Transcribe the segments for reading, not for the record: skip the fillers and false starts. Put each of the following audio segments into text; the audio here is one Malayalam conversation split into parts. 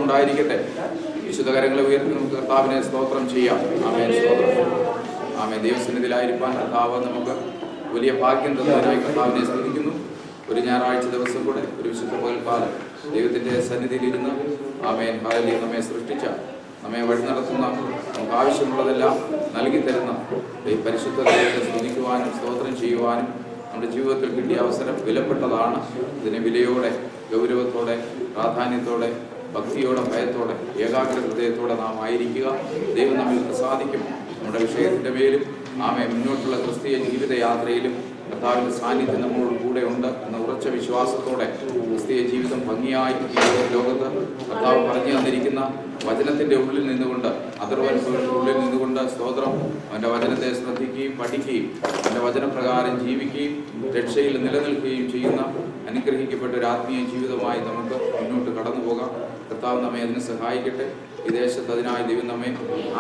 ഉണ്ടായിരിക്കട്ടെ. വിശുദ്ധ കരങ്ങളെ ഉയർത്തി നമുക്ക് കർത്താവിനെ സ്തോത്രം ചെയ്യാം. ആമേൻ. സ്തോത്രം. ആമേൻ. ദൈവസന്നിധിയിലായിരിക്കാൻ കർത്താവ് നമുക്ക് വലിയ ഭാഗ്യം തന്നതിനായി കർത്താവിനെ സ്തുതിക്കുന്നു. ഒരു ഞായറാഴ്ച ദിവസം കൂടെ ഒരു വിശുദ്ധ പകൽക്കാലം ദൈവത്തിൻ്റെ സന്നിധിയിലിരുന്ന് ആമേൻ ഭാര്യ നമ്മെ സൃഷ്ടിച്ച, നമ്മെ വഴി നടത്തുന്ന, നമുക്ക് ആവശ്യമുള്ളതെല്ലാം നൽകി തരുന്ന ഈ പരിശുദ്ധ ദൈവത്തെ സ്തുതിക്കുവാനും സ്തോത്രം ചെയ്യുവാനും നമ്മുടെ ജീവിതത്തിൽ കിട്ടിയ അവസരം വിലപ്പെട്ടതാണ്. ഇതിനെ വിലയോടെ, ഗൗരവത്തോടെ, പ്രാധാന്യത്തോടെ, ഭക്തിയോടെ, ഭയത്തോടെ, ഏകാഗ്ര ഹൃദയത്തോടെ നാം ആയിരിക്കുക. ദൈവം നമ്മിൽ പ്രസാദിക്കും. നമ്മുടെ വിഷയത്തിൻ്റെ മേലും ആമേ മുന്നോട്ടുള്ള ക്രിസ്തീയ ജീവിതയാത്രയിലും കർത്താവിൻ്റെ സാന്നിധ്യം നമ്മളോട് കൂടെ ഉണ്ട് എന്ന ഉറച്ച വിശ്വാസത്തോടെ ക്രിസ്തീയ ജീവിതം ഭംഗിയായി ഈ ലോകത്ത് കർത്താവ് പറഞ്ഞു തന്നിരിക്കുന്ന വചനത്തിൻ്റെ ഉള്ളിൽ നിന്നുകൊണ്ട്, അതിർവചനങ്ങളുടെ ഉള്ളിൽ നിന്നുകൊണ്ട് സ്തോത്രം അവൻ്റെ വചനത്തെ ശ്രദ്ധിക്കുകയും പഠിക്കുകയും അവൻ്റെ വചനപ്രകാരം ജീവിക്കുകയും രക്ഷയിൽ നിലനിൽക്കുകയും ചെയ്യുന്ന അനുഗ്രഹിക്കപ്പെട്ട ഒരു ആത്മീയ ജീവിതമായി നമുക്ക് മുന്നോട്ട് കടന്നു പോകാം. കർത്താവ് നമ്മെ അതിന് സഹായിക്കട്ടെ. ഈ ദേശത്ത് അതിനായി ദൈവം നമ്മെ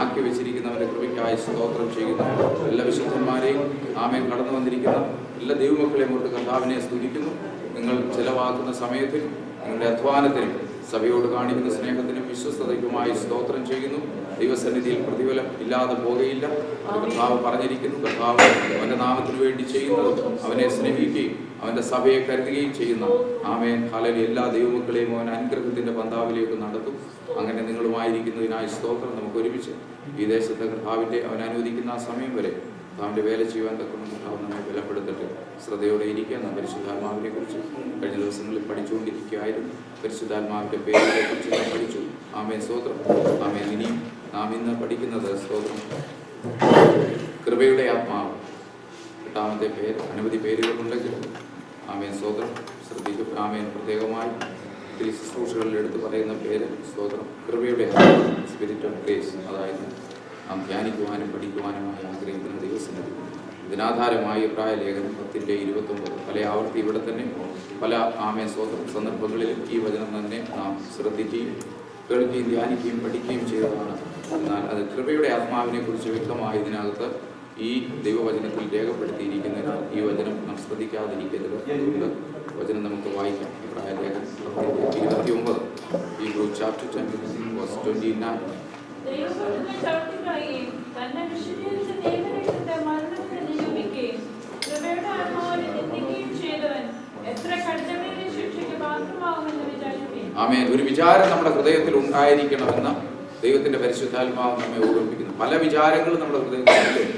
ആക്കി വെച്ചിരിക്കുന്നവൻ്റെ കൃപയ്ക്കായി സ്തോത്രം ചെയ്യുന്നു. എല്ലാ വിശുദ്ധന്മാരെയും ആമേൻ കടന്നു വന്നിരിക്കുന്ന എല്ലാ ദൈവമക്കളെയും കൊണ്ട് കർത്താവിനെ സ്തുതിക്കുന്നു. നിങ്ങൾ ചിലവാക്കുന്ന സമയത്തിൽ നിങ്ങളുടെ അധ്വാനത്തിനും സഭയോട് കാണിക്കുന്ന സ്നേഹത്തിനും വിശ്വസ്തതയ്ക്കുമായി സ്തോത്രം ചെയ്യുന്നു. ദൈവസന്നിധിയിൽ പ്രതിഫലം ഇല്ലാതെ പോകുകയില്ല. കർത്താവ് പറഞ്ഞിരിക്കുന്നു. കർത്താവ് അവൻ്റെ നാമത്തിനു വേണ്ടി ചെയ്യുന്നതും അവനെ സ്നേഹിക്കുകയും അവൻ്റെ സഭയെ കരുതുകയും ചെയ്യുന്ന ആമേൻ ഹല്ലേലൂയ എല്ലാ ദൈവമക്കളെയും അവൻ അനുഗ്രഹത്തിൻ്റെ പന്താവിലേക്ക് നടത്തും. അങ്ങനെ നിങ്ങളുമായിരിക്കുന്നതിനായി സ്തോത്രം. നമുക്ക് ഒരുമിച്ച് ഈ ദേശത്തെ കർത്താവിൻ്റെ അവൻ അനുവദിക്കുന്ന ആ സമയം വരെ അവൻ്റെ വേല ചെയ്യുവാൻ തക്കണം കർത്താവ് നമ്മെ ബലപ്പെടുത്തട്ടെ. ശ്രദ്ധയോടെ ഇരിക്കുക. നാം പരിശുദ്ധാത്മാവിനെ കുറിച്ച് കഴിഞ്ഞ ദിവസങ്ങളിൽ പഠിച്ചുകൊണ്ടിരിക്കുകയായിരുന്നു. പരിശുദ്ധാത്മാവിൻ്റെ പേരിനെ കുറിച്ച് നാം പഠിച്ചു. ആമേൻ. സ്തോത്രം. ആമേൻ. ഇനിയും നാം ഇന്ന് പഠിക്കുന്നത് സ്തോത്രം കൃപയുടെ ആത്മാവ്. എട്ടാമത്തെ പേര്. അനവധി പേരുകളുണ്ടെങ്കിലും ആമേൻ. സ്തോത്രം. ശ്രദ്ധിക്കും. ആമേൻ. പ്രത്യേകമായി ഈ ശുശ്രൂഷകളിൽ എടുത്ത് പറയുന്ന പേര് സ്തോത്രം കൃപയുടെ ആത്മാവ്, സ്പിരിറ്റ് ഓഫ് ഗ്രേസ്. അതായത് നാം ധ്യാനിക്കുവാനും പഠിക്കുവാനുമായി ആഗ്രഹിക്കുന്ന ദൈവസന്നിധി. ഇതിനാധാരമായി ലേഖനം 10:29 പല ആവർത്തി ഇവിടെ തന്നെ പല ആമേൻ സ്തോത്രം സന്ദർഭങ്ങളിലും ഈ വചനം തന്നെ നാം ശ്രദ്ധിക്കുകയും കേൾക്കുകയും ധ്യാനിക്കുകയും പഠിക്കുകയും ചെയ്തതാണ്. എന്നാൽ അത് കൃപയുടെ ആത്മാവിനെ കുറിച്ച് വ്യക്തമായി ഇതിനകത്ത് ഈ ദൈവവചനത്തിൽ രേഖപ്പെടുത്തിയിരിക്കുന്നതിനാൽ ഈ വചനം നാം ശ്രദ്ധിക്കാതിരിക്കരുത്. അതുകൊണ്ട് വചനം നമുക്ക് വായിക്കാം. ലേഖനം 29 Hebrews chapter 10 verse 29. ആമേൻ. ഒരു വിചാരം നമ്മുടെ ഹൃദയത്തിൽ ഉണ്ടായിരിക്കണമെന്ന് ദൈവത്തിന്റെ പരിശുദ്ധാത്മാവ് നമ്മെ ഓർമ്മിപ്പിക്കുന്നു. പല വിചാരങ്ങളും നമ്മുടെ ഹൃദയത്തിൽ,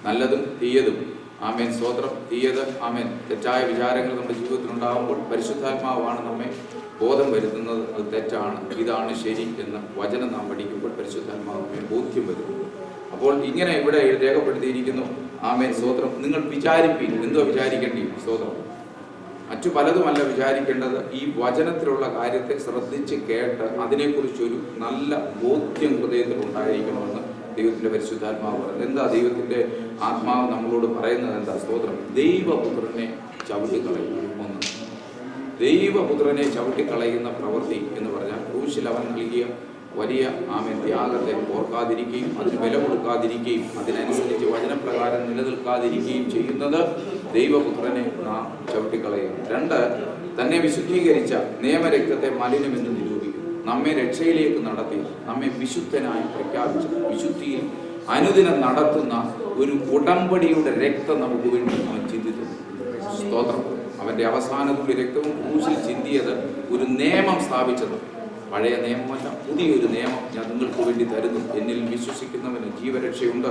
നല്ലതും തീയതും. ആമേൻ. സ്തോത്രം. തീയത് ആമേൻ തെറ്റായ വിചാരങ്ങൾ നമ്മുടെ ജീവിതത്തിൽ ഉണ്ടാകുമ്പോൾ പരിശുദ്ധാത്മാവാണ് നമ്മെ ബോധം വരുത്തുന്നത്. അത് തെറ്റാണ്, ഇതാണ് ശരി എന്ന് വചനം നാം പഠിക്കുമ്പോൾ പരിശുദ്ധാത്മാവ് നമ്മെ ബോധ്യം വരുന്നു. അപ്പോൾ ഇങ്ങനെ ഇവിടെ രേഖപ്പെടുത്തിയിരിക്കുന്നു. ആമേൻ. സ്തോത്രം. നിങ്ങൾ വിചാരിപ്പീൻ. എന്തോ വിചാരിക്കേണ്ടി? സ്തോത്രം. മറ്റു പലതുമല്ല വിചാരിക്കേണ്ടത്. ഈ വചനത്തിലുള്ള കാര്യത്തെ ശ്രദ്ധിച്ച് കേട്ട് അതിനെക്കുറിച്ചൊരു നല്ല ബോധ്യം ഹൃദയത്തിൽ ഉണ്ടായിരിക്കണമെന്ന് ദൈവത്തിൻ്റെ പരിശുദ്ധാത്മാവ് പറയുന്നത്. എന്താ ദൈവത്തിൻ്റെ ആത്മാവ് നമ്മളോട് പറയുന്നത്? എന്താ? സ്തോത്രം. ദൈവപുത്രനെ ചവിട്ടിക്കളയുക. ഒന്ന്, ദൈവപുത്രനെ ചവിട്ടിക്കളയുന്ന പ്രവൃത്തി എന്ന് പറഞ്ഞാൽ ക്രൂശിൽ അവൻ നൽകിയ വലിയ ആമേൻ ത്യാഗത്തെ ഓർക്കാതിരിക്കുകയും അതിന് വില കൊടുക്കാതിരിക്കുകയും അതിനനുസരിച്ച് വചനപ്രകാരം നിലനിൽക്കാതിരിക്കുകയും ചെയ്യുന്നത് ദൈവപുത്രനെ നാം ചവിട്ടിക്കളയുക. രണ്ട്, തന്നെ വിശുദ്ധീകരിച്ച നിയമരക്തത്തെ മലിനമെന്ന് നിരൂപിക്കും. നമ്മെ രക്ഷയിലേക്ക് നടത്തി നമ്മെ വിശുദ്ധനായി പ്രഖ്യാപിച്ച, വിശുദ്ധിയിൽ അനുദിനം നടത്തുന്ന ഒരു ഉടമ്പടിയുടെ രക്തം നമുക്ക് വേണ്ടി അവൻ ചിന്തിക്കുന്നു. സ്തോത്രം. അവൻ്റെ അവസാനത്തുള്ള രക്തവും ക്രൂശിൽ ചിന്തിയത് ഒരു നിയമം സ്ഥാപിച്ചത്. പഴയ നിയമമല്ല, പുതിയൊരു നിയമം ഞാൻ നിങ്ങൾക്ക് വേണ്ടി തരുന്നു. എന്നിൽ വിശ്വസിക്കുന്നവന് ജീവരക്ഷയുണ്ട്.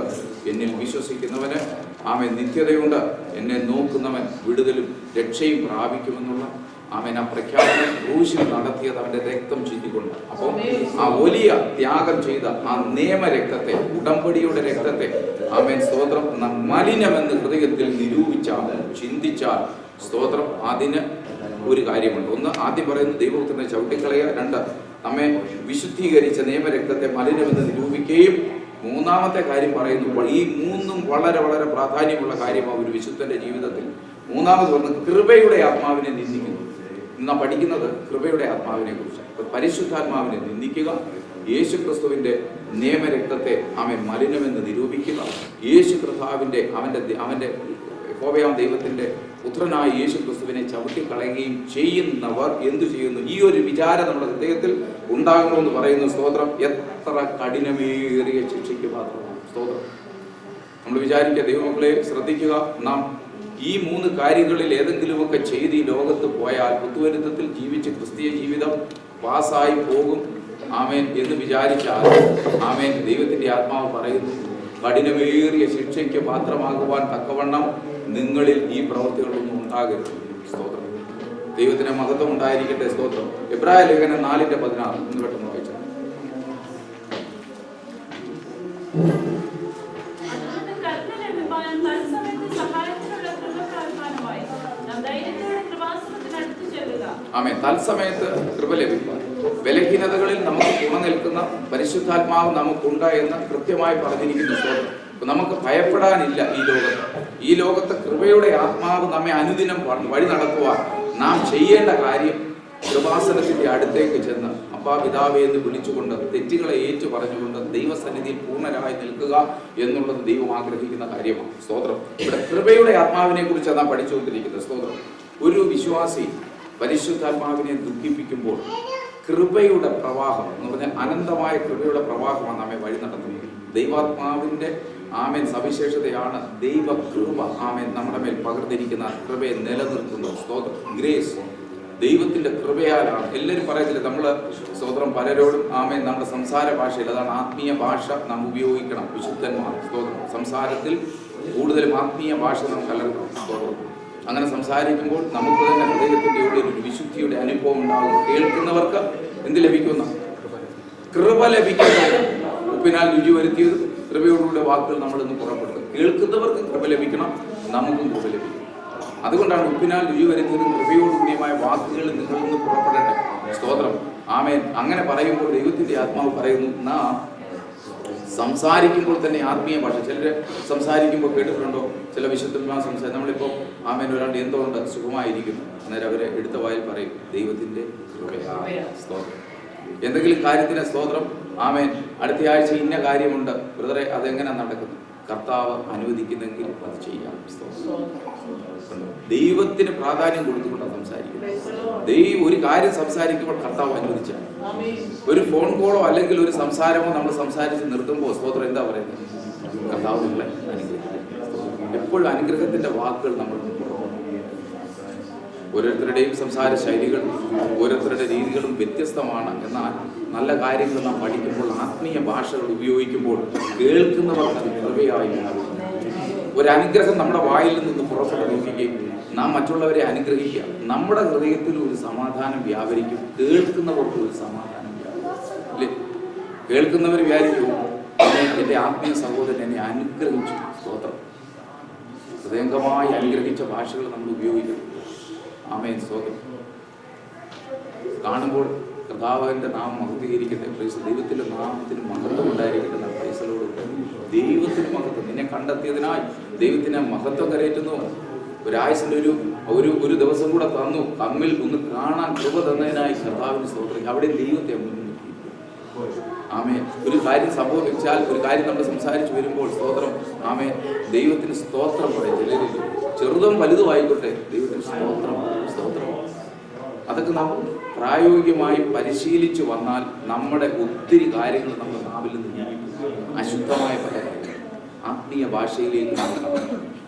എന്നിൽ വിശ്വസിക്കുന്നവന് ആമേൻ നിത്യതയുണ്ട്. എന്നെ നോക്കുന്നവൻ വിടുതലും രക്ഷയും പ്രാപിക്കുമെന്നുള്ള ആമേൻ ആ പ്രഖ്യാപനം ക്രൂശിൽ നടത്തിയത് അവൻ്റെ രക്തം ചിന്തിക്കൊണ്ട്. അപ്പോൾ ആ വലിയ ത്യാഗം ചെയ്ത ആ നിയമരക്തത്തെ, ഉടമ്പടിയുടെ രക്തത്തെ ആമേൻ സ്തോത്രം മലിനമെന്ന് ഹൃദയത്തിൽ നിരൂപിച്ചാൽ, ചിന്തിച്ചാൽ സ്തോത്രം അതിന് ഒരു കാര്യമുണ്ട്. ഒന്ന്, ആദ്യം പറയുന്നത് ദൈവപുത്രനെ ചവിട്ടിക്കളയുക. രണ്ട്, നമ്മെ വിശുദ്ധീകരിച്ച നിയമരക്തത്തെ മലിനമെന്ന് നിരൂപിക്കുകയും. മൂന്നാമത്തെ കാര്യം പറയുന്നു, ഈ മൂന്നും വളരെ വളരെ പ്രാധാന്യമുള്ള കാര്യമാണ് ഒരു വിശുദ്ധന്റെ ജീവിതത്തിൽ. മൂന്നാമത് പറഞ്ഞത് കൃപയുടെ ആത്മാവിനെ നിന്ദിക്കുന്നു. നാം പഠിക്കുന്നത് കൃപയുടെ ആത്മാവിനെ കുറിച്ചാണ്. പരിശുദ്ധാത്മാവിനെ നിന്ദിക്കുക, യേശു ക്രിസ്തുവിന്റെ നിയമരക്തത്തെ അവൻ മലിനമെന്ന് നിരൂപിക്കുക, യേശു കർത്താവിന്റെ അവന്റെ യഹോവയാം ദൈവത്തിന്റെ പുത്രനായ യേശു ക്രിസ്തുവിനെ ചവിട്ടിക്കളയുകയും ചെയ്യുന്നവർ എന്തു ചെയ്യുന്നു? ഈ ഒരു വിചാരം നമ്മുടെ ഹൃദയത്തിൽ ഉണ്ടാകണമെന്ന് പറയുന്നു. സ്തോത്രം. എത്ര കഠിനമേറിയ ശിക്ഷയ്ക്ക് പാത്രമാണ്. സ്തോത്രം. നമ്മൾ വിചാരിക്കുക, ദൈവമക്കളെ ശ്രദ്ധിക്കുക, നാം ഈ 3 കാര്യങ്ങളിൽ ഏതെങ്കിലുമൊക്കെ ചെയ്ത് ഈ ലോകത്ത് പോയാൽ പുത്തുവരുത്തത്തിൽ ജീവിച്ച് ക്രിസ്തീയ ജീവിതം പാസ്സായി പോകും, ആമേൻ എന്ന് വിചാരിച്ചാൽ, ആമേൻ, ദൈവത്തിന്റെ ആത്മാവ് പറയുന്നു, കഠിനമേറിയ ശിക്ഷയ്ക്ക് പാത്രമാകുവാൻ തക്കവണ്ണം നിങ്ങളിൽ ഈ പ്രവൃത്തികളൊന്നും ഉണ്ടാകരുത്. സ്തോത്രം. ദൈവത്തിന് മഹത്വം ഉണ്ടായിരിക്കട്ടെ. സ്തോത്രം. എബ്രായ ലേഖനം 4:16 ഒന്ന് പെട്ടെന്ന് വായിച്ചു. ആമേൻ. തത്സമയത്ത് കൃപ ലഭിക്കുക. ബലഹീനതകളിൽ നമുക്ക് തുണ നിൽക്കുന്ന പരിശുദ്ധാത്മാവ് നമുക്കുണ്ട് എന്ന് കൃത്യമായി പറഞ്ഞിരിക്കുന്നു. സ്തോത്രം. നമുക്ക് ഭയപ്പെടാനില്ല ഈ ലോകത്ത് കൃപയുടെ ആത്മാവ് നമ്മെ അനുദിനം വഴി നടത്തുവാൻ നാം ചെയ്യേണ്ട കാര്യം കൃപാസനത്തിന്റെ അടുത്തേക്ക് ചെന്ന് അപ്പാ പിതാവേ എന്ന് വിളിച്ചുകൊണ്ട് തെറ്റുകളെ ഏറ്റു പറഞ്ഞുകൊണ്ട് ദൈവസന്നിധിയിൽ പൂർണ്ണരായി നിൽക്കുക എന്നുള്ളത് ദൈവം ആഗ്രഹിക്കുന്ന കാര്യമാണ്. സ്തോത്രം. ഇവിടെ കൃപയുടെ ആത്മാവിനെ കുറിച്ച് നാം പഠിച്ചുകൊണ്ടിരിക്കുന്നത്. സ്തോത്രം. ഒരു വിശ്വാസി പരിശുദ്ധാത്മാവിനെ ദുഃഖിപ്പിക്കുമ്പോൾ കൃപയുടെ പ്രവാഹം എന്ന് പറഞ്ഞാൽ അനന്തമായ കൃപയുടെ പ്രവാഹമാണ് നമ്മെ വഴി നടത്തുന്നത്. ദൈവാത്മാവിന്റെ ആമേൻ സവിശേഷതയാണ് ദൈവകൃപ. ആമേൻ നമ്മുടെ മേൽ പകർന്നിരിക്കുന്ന കൃപയെ നിലനിർത്തുന്നത്. സ്തോത്രം. ഗ്രേസ് ദൈവത്തിന്റെ കൃപയാലാണ്. എല്ലാവരും പറയത്തില്ല, നമ്മൾ സ്തോത്രം പലരോടും ആമേൻ നമ്മുടെ സംസാര ഭാഷയിൽ, അതാണ് ആത്മീയ ഭാഷ നാം ഉപയോഗിക്കണം. വിശുദ്ധന്മാർ സ്തോത്രം സംസാരത്തിൽ കൂടുതലും ആത്മീയ ഭാഷ നാം കലർത്തണം. സ്തോത്രം. അങ്ങനെ സംസാരിക്കുമ്പോൾ നമുക്ക് തന്നെ ഹൃദയത്തിന്റെ ഉള്ളിൽ ഒരു വിശുദ്ധിയുടെ അനുഭവം ഉണ്ടാകും. കേൾക്കുന്നവർക്ക് എന്ത് ലഭിക്കുന്ന? കൃപ ലഭിക്കുന്നത്. ഉപ്പിനാൽ രുചി വരുത്തിയത് കൃപയോടുകൂടെ വാക്കുകൾ നമ്മളിന്ന് പുറപ്പെടുത്തും. കേൾക്കുന്നവർക്ക് കൃപ ലഭിക്കണം, നമുക്കും കൃപ ലഭിക്കണം. അതുകൊണ്ടാണ് ഉപ്പിനാൽ രുചി വരുത്തിയതും കൃപയോടുകൂടിയമായ വാക്കുകൾ നിങ്ങളിൽ നിന്ന് പുറപ്പെടട്ടെ. സ്തോത്രം. ആമേൻ. അങ്ങനെ പറയുമ്പോൾ ദൈവത്തിന്റെ ആത്മാവ് പറയുന്നു, നാം സംസാരിക്കുമ്പോൾ തന്നെ ആത്മീയ ഭാഷ. ചിലർ സംസാരിക്കുമ്പോൾ കേട്ടിട്ടുണ്ടോ? ചില വിശുദ്ധന്മാർ സംസാരിക്കും. നമ്മളിപ്പോൾ ആമേൻ ഒരാളുടെ എന്തുകൊണ്ട് സുഖമായിരിക്കുന്നു, അന്നേരം അവരെ എടുത്ത വായിൽ പറയും ദൈവത്തിന്റെ കൃപയാണ്. സ്തോത്രം. എന്തെങ്കിലും കാര്യത്തിന് സ്തോത്രം. ആമേൻ. അടുത്ത ആഴ്ച ഇന്ന കാര്യമുണ്ട് ബ്രദറെ, അതെങ്ങനെ നടക്കുന്നു? കർത്താവ് അനുവദിക്കുന്നെങ്കിൽ അത് ചെയ്യാം. ദൈവത്തിന് പ്രാധാന്യം കൊടുത്തുകൊണ്ടാണ് സംസാരിക്കുന്നത്. ഒരു കാര്യം സംസാരിക്കുമ്പോൾ കർത്താവ് അനുവദിച്ചാൽ, ഒരു ഫോൺ കോളോ അല്ലെങ്കിൽ ഒരു സംസാരമോ നമ്മൾ സംസാരിച്ച് നിർത്തുമ്പോൾ സ്തോത്രം എന്താ പറയുന്നത്? കർത്താവ് നിങ്ങളെ അനുഗ്രഹിക്കും. എപ്പോഴും അനുഗ്രഹത്തിന്റെ വാക്കുകൾ നമ്മൾ ഓരോരുത്തരുടെയും സംസാര ശൈലികളും ഓരോരുത്തരുടെ രീതികളും വ്യത്യസ്തമാണ്. എന്നാൽ നല്ല കാര്യങ്ങൾ നാം പഠിക്കുമ്പോൾ ആത്മീയ ഭാഷകൾ ഉപയോഗിക്കുമ്പോൾ കേൾക്കുന്നവർക്ക് കൃപയായി മാറും. ഒരു അനുഗ്രഹം നമ്മുടെ വായിൽ നിന്ന് പുറപ്പെടുവിക്കുകയും നാം മറ്റുള്ളവരെ അനുഗ്രഹിക്കുക. നമ്മുടെ ഹൃദയത്തിൽ ഒരു സമാധാനം വ്യാപരിക്കും. കേൾക്കുന്നവർക്ക് ഒരു സമാധാനം വ്യാപരിക്കും. അല്ലേ? കേൾക്കുന്നവർ വിചാരിക്കും എൻ്റെ ആത്മീയ സഹോദരൻ എന്നെ അനുഗ്രഹിച്ചു. സ്തോത്രം. ഹൃദയംഗമായി അനുഗ്രഹിച്ച ഭാഷകൾ നമ്മൾ ഉപയോഗിക്കണം. ആമേൻ. സ്തോത്രം. കാണുമ്പോൾ കർത്താവിന്റെ നാമം മഹത്വീകരിക്കട്ടെ. ദൈവത്തിന്റെ നാമത്തിന് മഹത്വം ഉണ്ടായിരിക്കട്ടെ. പ്രൈസലോട് ദൈവത്തിന് മഹത്വം. നിന്നെ കണ്ടെത്തിയതിനായി ദൈവത്തിന് മഹത്വം കരയറ്റുന്നു. ഒരാഴ്ചന്റെ ഒരു ദിവസം കൂടെ തന്നു. തമ്മിൽ ഒന്ന് കാണാൻ കൃപ തന്നതിനായി കർത്താവിന് സ്തോത്രം. അവിടെ ദൈവത്തെ മുന്നിൽ ആമേൻ. ഒരു കാര്യം സംഭവിച്ചാൽ, ഒരു കാര്യം നമ്മൾ സംസാരിച്ച് വരുമ്പോൾ സ്തോത്രം. ആമേൻ. ദൈവത്തിന് സ്തോത്രം പറയും. ചിലരിൽ ചെറുതും വലുതും ആയിക്കോട്ടെ, ദൈവത്തിന് സ്തോത്രം സ്തോത്രം. അതൊക്കെ നാം പ്രായോഗികമായി പരിശീലിച്ചു വന്നാൽ നമ്മുടെ ഒത്തിരി കാര്യങ്ങൾ നമ്മുടെ നാവിൽ നിന്ന് അശുദ്ധമായ പല ആത്മീയ ഭാഷയിലേക്ക് നടക്കണം.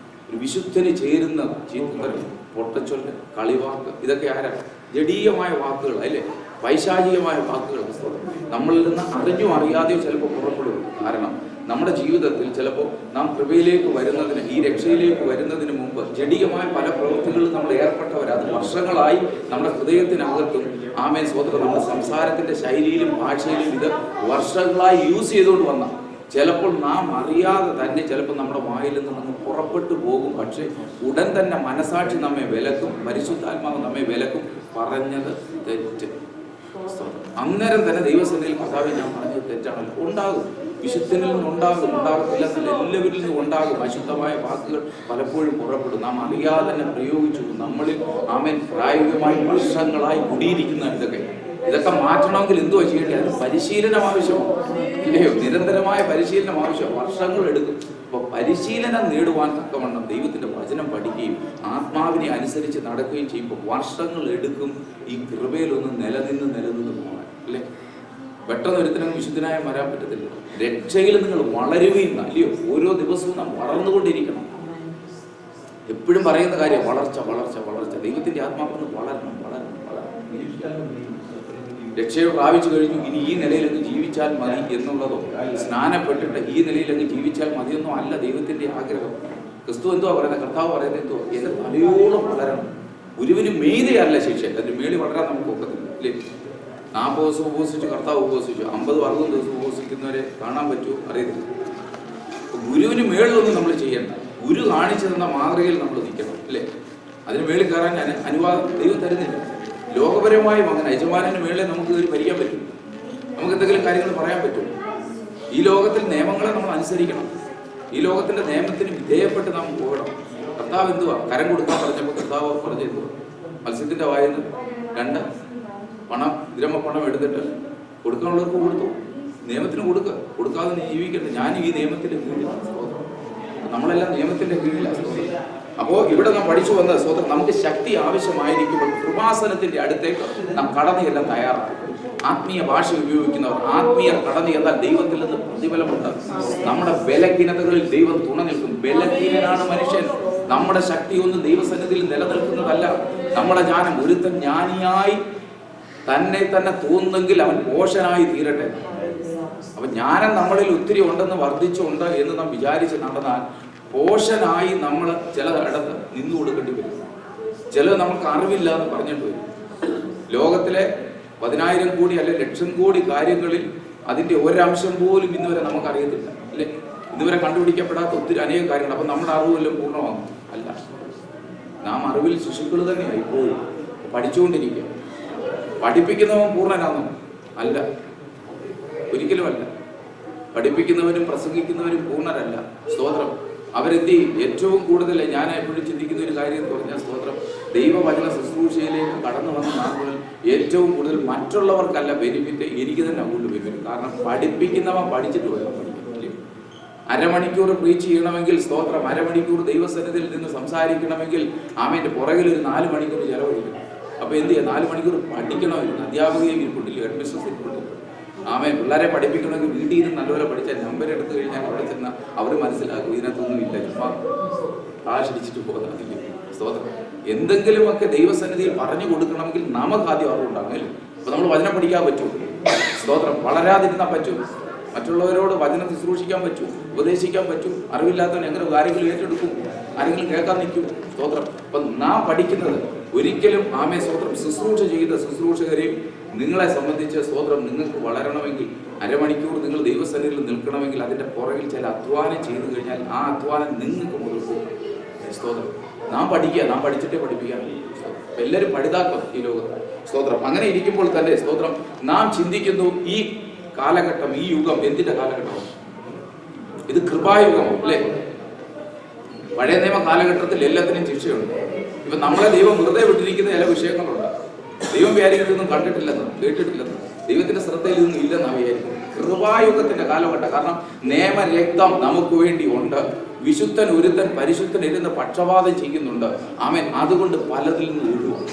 ഒരു വിശുദ്ധന് ചേരുന്ന ചീത്തരം, പൊട്ടച്ചൊല്ല്, കളിവാക്ക്, ഇതൊക്കെ ആരാ? ജഡീയമായ വാക്കുകൾ അല്ലേ? പൈശാചികമായ വാക്കുകൾ നമ്മളിൽ നിന്ന് അറിഞ്ഞോ അറിയാതെയോ ചിലപ്പോൾ പുറപ്പെടും. കാരണം നമ്മുടെ ജീവിതത്തിൽ ചിലപ്പോൾ നാം കൃപയിലേക്ക് വരുന്നതിന്, ഈ രക്ഷയിലേക്ക് വരുന്നതിന് മുമ്പ് ജഡീയമായ പല പ്രവൃത്തികളിൽ നമ്മൾ ഏർപ്പെട്ടവർ. അത് വർഷങ്ങളായി നമ്മുടെ ഹൃദയത്തിനകത്തും ആമേൻ സ്തോത്രം നമ്മുടെ സംസാരത്തിന്റെ ശൈലിയിലും ഭാഷയിലും ഇത് വർഷങ്ങളായി യൂസ് ചെയ്തുകൊണ്ട് വന്ന ചിലപ്പോൾ നാം അറിയാതെ തന്നെ ചിലപ്പോൾ നമ്മുടെ വായിൽ നിന്ന് പുറപ്പെട്ടു പോകും. പക്ഷേ ഉടൻ തന്നെ മനസാക്ഷി നമ്മെ വിലക്കും, പരിശുദ്ധാത്മാവ് നമ്മെ വിലക്കും. പറഞ്ഞത് തെറ്റ്. അന്നേരം തന്നെ ദൈവസന്നിധിയിൽ കർത്താവേ ഞാൻ പറഞ്ഞത് തെറ്റാണല്ലോ. ഉണ്ടാകും. വിശുദ്ധനിൽ നിന്നുണ്ടാകും. ഉണ്ടാകത്തില്ല എന്നല്ല, എല്ലാവരിൽ നിന്നും ഉണ്ടാകും. അശുദ്ധമായ വാക്കുകൾ പലപ്പോഴും പുറപ്പെടും. നാം അറിയാതെ തന്നെ പ്രയോഗിച്ചു. നമ്മളിൽ ആമേൻ പ്രായോഗികമായി വർഷങ്ങളായി കുടിയിരിക്കുന്ന ഇതൊക്കെ മാറ്റണമെങ്കിൽ എന്തുവാ ചെയ്യേണ്ടത്? അത് പരിശീലനം ആവശ്യമാണ്. ഇല്ലയോ? നിരന്തരമായ പരിശീലനം ആവശ്യം. വർഷങ്ങൾ എടുക്കും. അപ്പോൾ പരിശീലനം നേടുവാൻ തക്കവണ്ണം ദൈവത്തിൻ്റെ വചനം പഠിക്കുകയും ആത്മാവിനെ അനുസരിച്ച് നടക്കുകയും ചെയ്യുമ്പോൾ വർഷങ്ങൾ എടുക്കും ഈ കൃപയിലൊന്ന് നിലനിന്ന് പോകാൻ, അല്ലേ? പെട്ടെന്ന് ഒരുത്തിനും വിശുദ്ധനായി വരാൻ പറ്റത്തില്ല. രക്ഷയിൽ നിങ്ങൾ വളരുകയും, അല്ലയോ? ഓരോ ദിവസവും നാം വളർന്നുകൊണ്ടിരിക്കണം. എപ്പോഴും പറയുന്ന കാര്യം വളർച്ച. ദൈവത്തിന്റെ ആത്മാവെന്ന് വളരണം. രക്ഷയെ പ്രാപിച്ചു കഴിഞ്ഞു, ഇനി ഈ നിലയിലൊക്കെ ജീവിച്ചാൽ മതി എന്നുള്ളതോ, സ്നാനപ്പെട്ടിട്ട് ഈ നിലയിലൊക്കെ ജീവിച്ചാൽ മതിയെന്നോ അല്ല ദൈവത്തിന്റെ ആഗ്രഹം. ക്രിസ്തു എന്തുവാ പറയുന്നത്? കർത്താവ് പറയുന്നത് എന്തുവാ? എന്റെ തലയോളം വളരണം. ഗുരുവിന് മീതെയല്ല ശിക്ഷ, അതിന് മേളിൽ വളരാൻ നമുക്ക് ഒക്കത്തില്ല, അല്ലേ? 40 ദിവസം ഉപവസിച്ചു കർത്താവ് ഉപവസിച്ചു, 50-60 ദിവസം ഉപവസിക്കുന്നവരെ കാണാൻ പറ്റുമോ? അറിയത്തില്ല. ഗുരുവിന് മേളിലൊന്നും നമ്മൾ ചെയ്യണ്ട. ഗുരു കാണിച്ചു തന്ന മാതൃകയിൽ നമ്മൾ നിൽക്കണം, അല്ലേ? അതിന് മേളിൽ കയറാൻ അനുവാദം ദൈവം തരുന്നില്ല. ലോകപരമായും അങ്ങനെ യജമാനന് മേളിൽ നമുക്ക് ഭരിക്കാൻ പറ്റും, നമുക്ക് എന്തെങ്കിലും കാര്യങ്ങൾ പറയാൻ പറ്റും. ഈ ലോകത്തിൽ നിയമങ്ങളെ നമ്മൾ അനുസരിക്കണം. ഈ ലോകത്തിന്റെ നിയമത്തിന് വിധേയപ്പെട്ട് നാം പോകണം. കർത്താവ് എന്തുവാ കരം കൊടുക്കാൻ പറഞ്ഞപ്പോൾ കർത്താവ് പറഞ്ഞെന്തുവാ? മത്സ്യത്തിന്റെ വായന്ന് 2 ദ്രഹ്മപ്പണം എടുത്തിട്ട് കൊടുക്കാനുള്ളവർക്ക് കൊടുത്തു. നിയമത്തിന് കൊടുക്കാതെ നീ ജീവിക്കട്ടെ. ഞാനും ഈ നിയമത്തിന്റെ കീഴിലാണ്. നമ്മളെല്ലാം നിയമത്തിന്റെ കീഴിലാണ്. അപ്പോൾ ഇവിടെ നാം പഠിച്ചു വന്ന സ്വതന്ത്രം നമുക്ക് ശക്തി ആവശ്യമായിരിക്കുമ്പോൾ കൃപാസനത്തിന്റെ അടുത്തേക്ക് നാം കടന്നു ചെല്ലാൻ തയ്യാറാണ്. ആത്മീയ ഭാഷ ഉപയോഗിക്കുന്നവർ ആത്മീയ കടന്നു ചെന്നാൽ ദൈവത്തിൽ നിന്ന് പ്രതിഫലമുണ്ട്. നമ്മുടെ ബലഹീനതകളിൽ ദൈവം തുണ നിൽക്കും. ബലഹീനനാണ് മനുഷ്യൻ. നമ്മുടെ ശക്തി ഒന്നും ദൈവസന്നിധിയിൽ നിലനിൽക്കുന്നതല്ല. നമ്മുടെ ജ്ഞാനം, ഒരുത്തൻ ജ്ഞാനിയായി തന്നെ തോന്നുന്നെങ്കിൽ അവൻ പോഷനായി തീരട്ടെ. അപ്പൊ ജ്ഞാനം നമ്മളിൽ ഒത്തിരി ഉണ്ടെന്ന് വർദ്ധിച്ചുണ്ട് എന്ന് നാം വിചാരിച്ച് നടന്നാൽ പോഷനായി നമ്മൾ ചില ഇടത്ത് നിന്നു കൊടുക്കേണ്ടി വരും. ചിലത് നമുക്ക് അറിവില്ല എന്ന് പറഞ്ഞിട്ട് വരും. ലോകത്തിലെ 10,000 കോടി അല്ലെ 1,00,000 കോടി കാര്യങ്ങളിൽ അതിന്റെ ഒരംശം പോലും ഇന്നുവരെ നമുക്കറിയത്തില്ല, അല്ലെ? ഇതുവരെ കണ്ടുപിടിക്കപ്പെടാത്ത ഒത്തിരി അനേകം കാര്യങ്ങൾ. അപ്പൊ നമ്മുടെ അറിവെല്ലാം പൂർണ്ണമാകും? അല്ല. നാം അറിവിൽ ശിശുക്കൾ തന്നെയായി പോയി പഠിച്ചുകൊണ്ടിരിക്കുക. പഠിപ്പിക്കുന്നവൻ പൂർണ്ണനാണോ? അല്ല, ഒരിക്കലുമല്ല. പഠിപ്പിക്കുന്നവരും പ്രസംഗിക്കുന്നവരും പൂർണ്ണരല്ല. സ്തോത്രം. അവരെന്ത് ചെയ്യും? ഏറ്റവും കൂടുതൽ ഞാൻ എപ്പോഴും ചിന്തിക്കുന്ന ഒരു കാര്യം എന്ന് പറഞ്ഞാൽ, സ്തോത്രം, ദൈവവചന ശുശ്രൂഷയിലേക്ക് കടന്നു വന്ന നാളുകളിൽ ഏറ്റവും കൂടുതൽ മറ്റുള്ളവർക്കല്ല ബെനിഫിറ്റ്, എനിക്ക് തന്നെ കൂടുതൽ ബെനിഫിറ്റ്. കാരണം പഠിപ്പിക്കുന്നവൻ പഠിച്ചിട്ട് പോയാൽ പഠിക്കും. അരമണിക്കൂർ പ്രീച്ച് ചെയ്യണമെങ്കിൽ, സ്തോത്രം, അരമണിക്കൂർ ദൈവസന്നിധിയിൽ നിന്ന് സംസാരിക്കണമെങ്കിൽ ആമേന്റെ പുറകിൽ ഒരു 4 മണിക്കൂർ ചെലവഴിക്കണം. അപ്പൊ എന്ത് ചെയ്യാം? 4 മണിക്കൂർ പഠിക്കണമായിരുന്നു. അധ്യാപകയും ഇരിപ്പുണ്ടില്ല, ഹെഡ് മിസ്ട്രസ് ഇരിപ്പുണ്ടില്ല. ആമേൻ. പിള്ളേരെ പഠിപ്പിക്കണമെങ്കിൽ വീട്ടിൽ നിന്ന് നല്ലപോലെ പഠിച്ചാൽ നമ്പർ എടുത്തു കഴിഞ്ഞാൽ അവിടെ ചെന്നാൽ അവർ മനസ്സിലാക്കും ഇതിനകത്തൊന്നും ഇല്ല, ചുമ്മാ കാശടിച്ചിട്ട് പോകുന്നതില്ല. സ്തോത്രം. എന്തെങ്കിലുമൊക്കെ ദൈവസന്നിധിയിൽ പറഞ്ഞു കൊടുക്കണമെങ്കിൽ നമുക്ക് ആദ്യം അറിവുണ്ടാകും. അപ്പൊ നമ്മൾ വചനം പഠിക്കാൻ പറ്റും. സ്തോത്രം. വളരാതിരുന്നാൽ പറ്റും. മറ്റുള്ളവരോട് വചനം ശുശ്രൂഷിക്കാൻ പറ്റും, ഉപദേശിക്കാൻ പറ്റും. അറിവില്ലാത്തവൻ എങ്ങനെ കാര്യങ്ങൾ ഏറ്റെടുക്കും? ആരെങ്കിലും കേൾക്കാൻ നിൽക്കും? സ്തോത്രം. അപ്പൊ നാം പഠിക്കുന്നത് ഒരിക്കലും ആമേ സ്തോത്രം ശുശ്രൂഷ ചെയ്ത ശുശ്രൂഷകരെയും നിങ്ങളെ സംബന്ധിച്ച് സ്തോത്രം നിങ്ങൾക്ക് വളരണമെങ്കിൽ, അരമണിക്കൂർ നിങ്ങൾ ദൈവസന്നിധിയിൽ നിൽക്കണമെങ്കിൽ അതിന്റെ പുറകിൽ ചില അധ്വാനം ചെയ്തു കഴിഞ്ഞാൽ ആ അധ്വാനം നിങ്ങൾക്ക് മുതൽ പോകും. സ്തോത്രം. നാം പഠിക്കുക, നാം പഠിച്ചിട്ടേ പഠിപ്പിക്കാൻ. എല്ലാവരും പഠിതാക്കം ഈ ലോകത്ത്. സ്തോത്രം. അങ്ങനെ ഇരിക്കുമ്പോൾ തന്നെ സ്തോത്രം നാം ചിന്തിക്കുന്നു, ഈ കാലഘട്ടം, ഈ യുഗം എന്തിന്റെ കാലഘട്ടമാണ്? ഇത് കൃപായുഗമോ? അല്ലേ? പഴയ നിയമ കാലഘട്ടത്തിൽ എല്ലാത്തിനും ശിക്ഷയുണ്ട്. ഇപ്പൊ നമ്മളെ ദൈവം വെറുതെ വിട്ടിരിക്കുന്ന ചില വിഷയങ്ങളുണ്ട്. ദൈവം വിചാരിക്കുന്നതൊന്നും കണ്ടിട്ടില്ലെന്ന്, കേട്ടിട്ടില്ലെന്ന്, ദൈവത്തിന്റെ ശ്രദ്ധയിൽ നിന്നും ഇല്ലെന്നാണ് വിചാരിക്കുന്നത്. കൃപായുഗത്തിന്റെ കാലഘട്ടം. കാരണം നിയമരക്തം നമുക്ക് വേണ്ടി ഉണ്ട്. വിശുദ്ധൻ ഒരുത്തൻ പരിശുദ്ധൻ ഇരുന്ന് പക്ഷപാതം ചെയ്യുന്നുണ്ട്. ആമേൻ. അതുകൊണ്ട് പലതിൽ നിന്ന് ഒഴിവാണ്.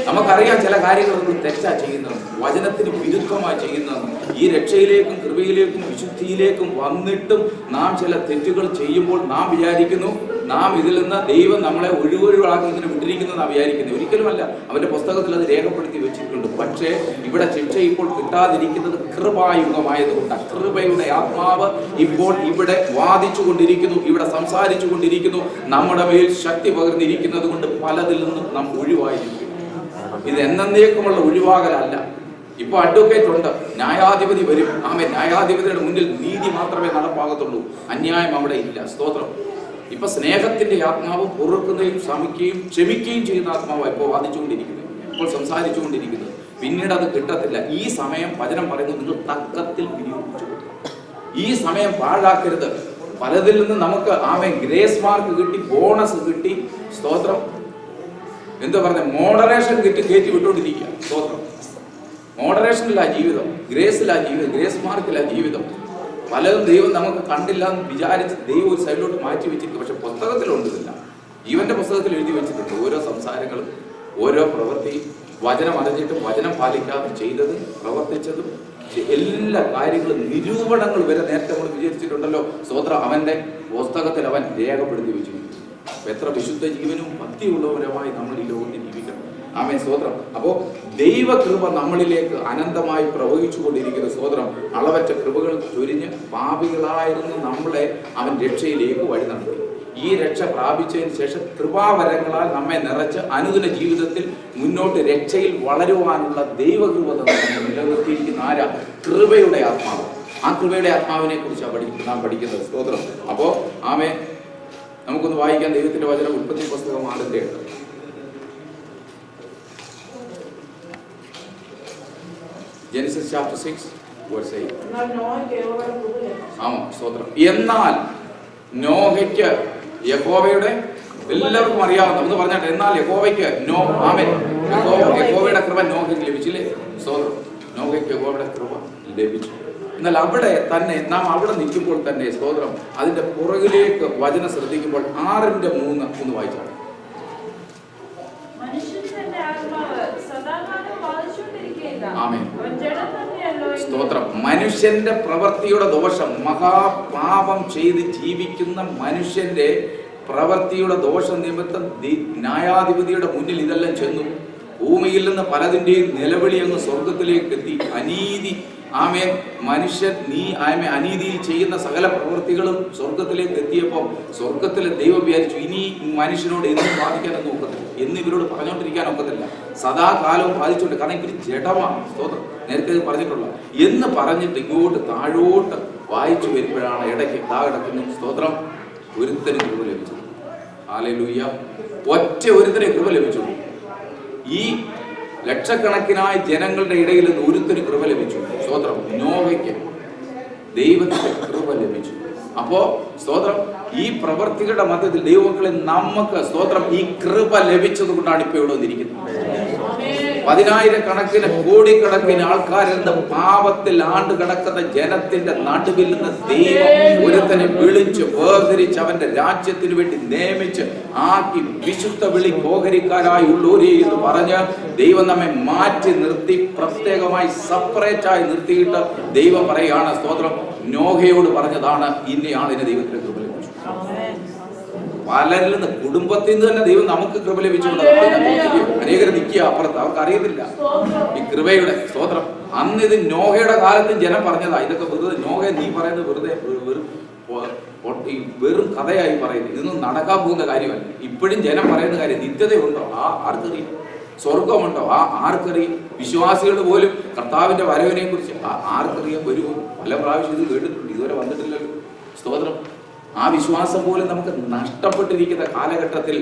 നമുക്കറിയാം ചില കാര്യങ്ങൾ നമ്മൾ തെറ്റാ ചെയ്യുന്നത്, വചനത്തിന് വിരുദ്ധമായി ചെയ്യുന്നത്. ഈ രക്ഷയിലേക്കും കൃപയിലേക്കും വിശുദ്ധിയിലേക്കും വന്നിട്ടും നാം ചില തെറ്റുകൾ ചെയ്യുമ്പോൾ നാം വിചാരിക്കുന്നു നാം ഇതിൽ നിന്ന് ദൈവം നമ്മളെ ഒഴിവൊഴിവാക്കി ഇങ്ങനെ വിട്ടിരിക്കുന്നു നാം വിചാരിക്കുന്നത്. ഒരിക്കലുമല്ല. അവന്റെ പുസ്തകത്തിൽ അത് രേഖപ്പെടുത്തി വെച്ചിട്ടുണ്ട്. പക്ഷേ ഇവിടെ ശിക്ഷ ഇപ്പോൾ കിട്ടാതിരിക്കുന്നത് കൃപായുഗമായതുകൊണ്ട് കൃപയുടെ ആത്മാവ് ഇപ്പോൾ ഇവിടെ വാദിച്ചു കൊണ്ടിരിക്കുന്നു, ഇവിടെ സംസാരിച്ചു കൊണ്ടിരിക്കുന്നു. നമ്മുടെ മേൽ ശക്തി പകർന്നിരിക്കുന്നത് കൊണ്ട് പലതിൽ നിന്നും നാം ഒഴിവായിരിക്കും. ഇത് എന്നേക്കുമുള്ള ഒഴിവാകലല്ല. ഇപ്പൊ അഡ്വക്കേറ്റ് ഉണ്ട്, ന്യായാധിപതി വരും. ആമേ. ന്യായാധിപതിയുടെ മുന്നിൽ നീതി മാത്രമേ നടപ്പാകത്തുള്ളൂ, അന്യായം അവിടെ ഇല്ല. സ്തോത്രം. ഇപ്പൊ സ്നേഹത്തിന്റെ ആത്മാവ് പൊറുക്കുകയും ശ്രമിക്കുകയും ക്ഷമിക്കുകയും ചെയ്യുന്ന ആത്മാവാണ് ഇപ്പോൾ വാദിച്ചുകൊണ്ടിരിക്കുന്നത്, ഇപ്പോൾ സംസാരിച്ചുകൊണ്ടിരിക്കുന്നത്. പിന്നീട് അത് കിട്ടത്തില്ല. ഈ സമയം വചനം പറയുന്നത് നിങ്ങൾ തക്കത്തിൽ വിനിയോഗിച്ചു. ഈ സമയം പാഴാക്കരുത്. പലതിൽ നിന്ന് നമുക്ക് ഗ്രേസ് മാർക്ക് കിട്ടി, ബോണസ് കിട്ടി. സ്തോത്രം. എന്താ പറഞ്ഞ മോഡറേഷൻ കയറ്റി വിട്ടുകൊണ്ടിരിക്കുക. സ്തോത്രം. മോഡറേഷനിലാ ജീവിതം, ഗ്രേസിലാ ജീവിതം, ഗ്രേസ് മാർക്കിലാ ജീവിതം. പലതും ദൈവം നമുക്ക് കണ്ടില്ല എന്ന് വിചാരിച്ച് ദൈവം ഒരു സൈഡിലോട്ട് മാറ്റി വെച്ചിരിക്കും. പക്ഷെ പുസ്തകത്തിലുണ്ടില്ല. ജീവന്റെ പുസ്തകത്തിൽ എഴുതി വെച്ചിട്ടുണ്ട് ഓരോ സംസാരങ്ങളും, ഓരോ പ്രവൃത്തി, വചനം അറിഞ്ഞിട്ടും വചനം പാലിക്കാതെ ചെയ്തതും പ്രവർത്തിച്ചതും എല്ലാ കാര്യങ്ങളും നിരൂപണങ്ങൾ വരെ നേരത്തെ നമ്മൾ വിചാരിച്ചിട്ടുണ്ടല്ലോ. സ്തോത്രം, അവന്റെ പുസ്തകത്തിൽ അവൻ രേഖപ്പെടുത്തി വെച്ചിരിക്കുന്നു. എത്ര വിശുദ്ധ ജീവനും ഭക്തിയുള്ളവരുമായി നമ്മൾ ഈ ലോകത്തിൽ ജീവിക്കണം. ആമേൻ, സ്തോത്രം. അപ്പോ ദൈവകൃപ നമ്മളിലേക്ക് അനന്തമായി പ്രവഹിച്ചു കൊണ്ടിരിക്കുന്ന സ്തോത്രം, അളവറ്റ കൃപകൾ ചൊരിഞ്ഞ് പാപികളായിരുന്ന നമ്മളെ അവൻ രക്ഷയിലേക്ക് വഴി നടത്തി. ഈ രക്ഷ പ്രാപിച്ചതിന് ശേഷം കൃപാവരങ്ങളാൽ നമ്മെ നിറച്ച് അനുദിന ജീവിതത്തിൽ മുന്നോട്ട് രക്ഷയിൽ വളരുവാനുള്ള ദൈവകൃപ നിലനിർത്തിയിരിക്കുന്ന ആരാ? കൃപയുടെ ആത്മാവ്. ആ കൃപയുടെ ആത്മാവിനെ കുറിച്ചാണ് നാം പഠിക്കുന്നത്. സ്തോത്രം. അപ്പോ ആമേൻ, നമുക്കൊന്ന് വായിക്കാം ദൈവത്തിന്റെ വചനം. ഉൽപ്പത്തി പുസ്തകം 6:8. Genesis chapter 6 verse 8. ആമാ, സ്തോത്രം. എന്നാൽ നോഹയ്ക്ക് യഹോവയുടെ, എല്ലാവർക്കും അറിയാവുന്ന ഒന്ന് പറഞ്ഞാട്ടെ, എന്നാൽ യഹോവയ്ക്ക് യഹോവയുടെ കൃപ നോഹയ്ക്ക് ലഭിച്ചില്ലേ? സ്തോത്രം. നോഹയ്ക്ക് യഹോവയുടെ കൃപ ലഭിച്ചു. എന്നാൽ അവിടെ തന്നെ നാം അവിടെ നിൽക്കുമ്പോൾ തന്നെ സ്തോത്രം, അതിന്റെ പുറകിലേക്ക് വചനം ശ്രദ്ധിക്കുമ്പോൾ 6:3 ഒന്ന് വായിച്ചാണ്. ആമേൻ, സ്തോത്രം. മനുഷ്യന്റെ പ്രവൃത്തിയുടെ ദോഷം, മഹാപാപം ചെയ്ത് ജീവിക്കുന്ന മനുഷ്യന്റെ പ്രവൃത്തിയുടെ ദോഷം നിമിത്തം ന്യായാധിപതിയുടെ മുന്നിൽ ഇതെല്ലാം ചെന്നു. ഭൂമിയിൽ നിന്ന് പലതിന്റെയും നിലവിളി അങ്ങ് സ്വർഗത്തിലേക്ക് എത്തി. അനീതി, ആമേൻ, മനുഷ്യൻ അനീതി ചെയ്യുന്ന സകല പ്രവൃത്തികളും സ്വർഗത്തിലേക്ക് എത്തിയപ്പോൾ സ്വർഗത്തിലെ ദൈവം വിചാരിച്ചു, ഇനി മനുഷ്യനോട് എന്നും ബാധിക്കാനൊന്നും ഒക്കത്തില്ല, എന്ന് ഇവരോട് പറഞ്ഞുകൊണ്ടിരിക്കാൻ ഒക്കത്തില്ല, സദാകാലവും ബാധിച്ചുകൊണ്ട്, കാരണം ഇവർ ജഡമാണ്. സ്തോത്രം, നേരത്തെ പറഞ്ഞിട്ടുള്ള എന്ന് പറഞ്ഞിട്ട് ഇങ്ങോട്ട് താഴോട്ട് വായിച്ചു വരുമ്പോഴാണ് ഇടയ്ക്ക് കിടക്കുന്നു. സ്തോത്രം, ഒരുത്തന് കൃപ ലഭിച്ചു. ഹല്ലേലൂയ. ഒറ്റ ഒരുത്തനെ കൃപ ലഭിച്ചു. ഈ ലക്ഷക്കണക്കിനായ ജനങ്ങളുടെ ഇടയിൽ നിന്ന് ഒരുത്തന് കൃപ ലഭിച്ചു. സ്തോത്രം, നോഹയ്ക്ക് ദൈവത്തിന്റെ കൃപ ലഭിച്ചു. അപ്പോ സ്തോത്രം, ഈ പ്രവർത്തികളുടെ മധ്യത്തിൽ ദൈവമക്കളെ നമുക്ക് സ്തോത്രം ഈ കൃപ ലഭിച്ചത് കൊണ്ടാണ് ഇപ്പൊ ഇവിടെ വന്നിരിക്കുന്നത്. 10,000-കണക്കിന് കോടിക്കണക്കിന് ആൾക്കാരെന്ന പാപത്തിൽ ആണ്ട് കിടക്കുന്ന ജനത്തിന്റെ നടുവിൽ നിന്ന് ദൈവം ഒരുത്തനെ വിളിച്ച് വേർതിരിച്ച് അവന്റെ രാജ്യത്തിന് വേണ്ടി നിയമിച്ച് ആക്കി വിശുദ്ധ വിളി പോകരിക്കാരായി ഉള്ളൂരേ എന്ന് പറഞ്ഞ് ദൈവം നമ്മെ മാറ്റി നിർത്തി, പ്രത്യേകമായി സെപ്പറേറ്റായി നിർത്തിയിട്ട് ദൈവം പറയുകയാണ്. സ്തോത്രം, നോഹയോട് പറഞ്ഞതാണ് ഇന്നയാളിനെ ദൈവത്തിന്റെ കൃപ ലഭിച്ചു. പലരിൽ നിന്ന്, കുടുംബത്തിൽ നിന്ന് തന്നെ ദൈവം നമുക്ക് കൃപ ലഭിച്ചുകൊണ്ട് അനേകർ നിൽക്കുക അപ്പുറത്ത്, അവർക്ക് അറിയത്തില്ല ഈ കൃപയുടെ. സ്തോത്രം, അന്ന് ഇത് നോഹയുടെ കാലത്തും ജനം പറഞ്ഞതാ. ഇതൊക്കെ വെറുതെ നോഹ നീ പറയുന്നത് വെറുതെ വെറും കഥയായി പറയുന്നത്, ഇതൊന്നും നടക്കാൻ പോകുന്ന കാര്യമല്ല. ഇപ്പോഴും ജനം പറയുന്ന കാര്യം നിത്യതയുണ്ടോ? ആർക്കറിയും? സ്വർഗമുണ്ടോ? ആർക്കറിയും? വിശ്വാസികൾ പോലും കർത്താവിന്റെ വരവിനെ കുറിച്ച് ആർക്കറിയാൻ വരുമോ? പല പ്രാവശ്യം ഇത് കേട്ടിട്ടുണ്ട്, ഇതുവരെ വന്നിട്ടില്ലല്ലോ. സ്തോത്രം, ആ വിശ്വാസം പോലും നമുക്ക് നഷ്ടപ്പെട്ടിരിക്കുന്ന കാലഘട്ടത്തിൽ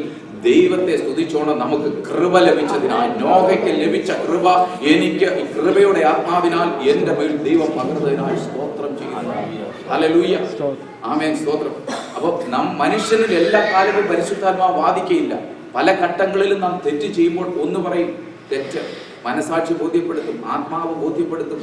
ദൈവത്തെ സ്തുതിച്ചോണം നമുക്ക് കൃപ ലഭിച്ചതിനാൽ, നോഹയ്ക്ക് ലഭിച്ച കൃപ എനിക്ക് ഈ കൃപയുടെ ആത്മാവിനാൽ എന്റെ മേൽ ദൈവം പകർന്നതിനായി സ്തോത്രം ചെയ്യുന്നു. ഹല്ലേലൂയ, ആമേൻ, സ്തോത്രം. അപ്പൊ മനുഷ്യനിൽ എല്ലാ കാലവും പരിശുദ്ധാത്മാവ് വാദിക്കയില്ല. പല ഘട്ടങ്ങളിലും നാം തെറ്റ് ചെയ്യുമ്പോൾ ഒന്ന് പറയും തെറ്റ്, മനസാക്ഷി ബോധ്യപ്പെടുത്തും, ആത്മാവ് ബോധ്യപ്പെടുത്തും,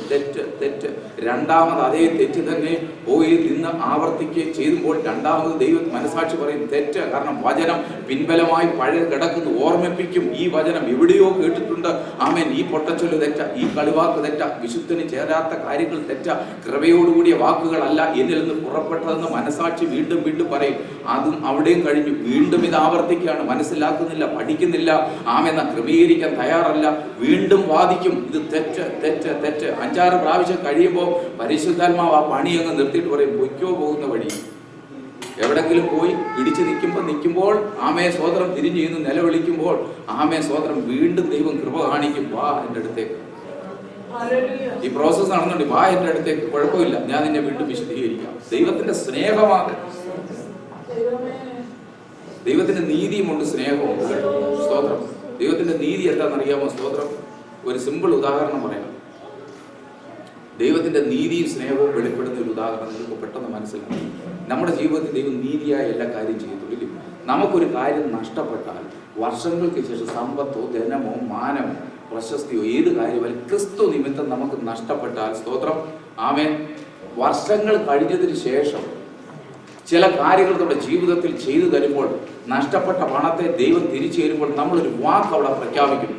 തെറ്റ്. രണ്ടാമത് അതേ തെറ്റ് തന്നെ പോയി നിന്ന് ആവർത്തിക്കുകയും ചെയ്യുമ്പോൾ രണ്ടാമത് ദൈവം മനസാക്ഷി പറയും തെറ്റ്. കാരണം വചനം പിൻബലമായി പഴയ കിടക്കുന്നു, ഓർമ്മിപ്പിക്കും. ഈ വചനം എവിടെയോ കേട്ടിട്ടുണ്ട്. ആമേൻ, ഈ പൊട്ടച്ചൊല്ല് തെറ്റ, ഈ കളിവാക്ക് തെറ്റ, വിശുദ്ധന് ചേരാത്ത കാര്യങ്ങൾ തെറ്റ, കൃപയോടുകൂടിയ വാക്കുകളല്ല എന്നിൽ നിന്ന് പുറപ്പെട്ടതെന്ന് മനസാക്ഷി വീണ്ടും വീണ്ടും പറയും. അതും അവിടെയും കഴിഞ്ഞു. വീണ്ടും ഇത് ആവർത്തിക്കുകയാണ്, മനസ്സിലാക്കുന്നില്ല, പഠിക്കുന്നില്ല, ആമേൻ, ക്രമീകരിക്കാൻ തയ്യാറല്ല, വീണ്ടും വാദിക്കും ഇത് തെറ്റ്. 5-6 പ്രാവശ്യം കഴിയുമ്പോൾ പരിശുദ്ധാത്മാവ് ആ പണി അങ്ങ് നിർത്തിയിട്ട് പറയും പൊയ്ക്കോ, പോകുന്ന വഴി. എവിടെങ്കിലും പോയി ഇടിച്ചു നിൽക്കുമ്പോൾ ആമേ സ്തോത്രം തിരിഞ്ഞു ചെയ്യുന്നു, നിലവിളിക്കുമ്പോൾ ആമേ സ്തോത്രം വീണ്ടും ദൈവം കൃപ കാണിക്കും. വാ എൻ്റെ അടുത്തേക്ക്. ഈ പ്രോസസ് നടന്നുണ്ട്. വാ എൻ്റെ അടുത്തേക്ക്, കുഴപ്പമില്ല, ഞാൻ നിന്നെ വീണ്ടും വിശദീകരിക്കാം. ദൈവത്തിന്റെ സ്നേഹമാണ്. ദൈവത്തിന്റെ നീതിയുമുണ്ട്, സ്നേഹമുണ്ട്. സ്തോത്രം, ദൈവത്തിന്റെ നീതി എന്താണെന്നറിയാമോ? സ്തോത്രം, ഒരു സിമ്പിൾ ഉദാഹരണം പറയാം. ദൈവത്തിന്റെ നീതിയും സ്നേഹവും വെളിപ്പെടുന്ന ഒരു ഉദാഹരണം നിങ്ങൾക്ക് പെട്ടെന്ന് മനസ്സിലാക്കും. നമ്മുടെ ജീവിതത്തിൽ ദൈവം നീതിയായ എല്ലാ കാര്യം ചെയ്യത്തുള്ളൂ. നമുക്കൊരു കാര്യം നഷ്ടപ്പെട്ടാൽ വർഷങ്ങൾക്ക് ശേഷം സമ്പത്തോ ധനമോ മാനമോ പ്രശസ്തിയോ ഏത് കാര്യമല്ല ക്രിസ്തു നിമിത്തം നമുക്ക് നഷ്ടപ്പെട്ടാൽ സ്തോത്രം, ആമേൻ, വർഷങ്ങൾ കഴിഞ്ഞതിന് ശേഷം ചില കാര്യങ്ങൾ നമ്മുടെ ജീവിതത്തിൽ ചെയ്തു തരുമ്പോൾ, നഷ്ടപ്പെട്ട പണത്തെ ദൈവം തിരിച്ചു തരുമ്പോൾ നമ്മളൊരു വാക്ക് അവിടെ പ്രഖ്യാപിക്കും,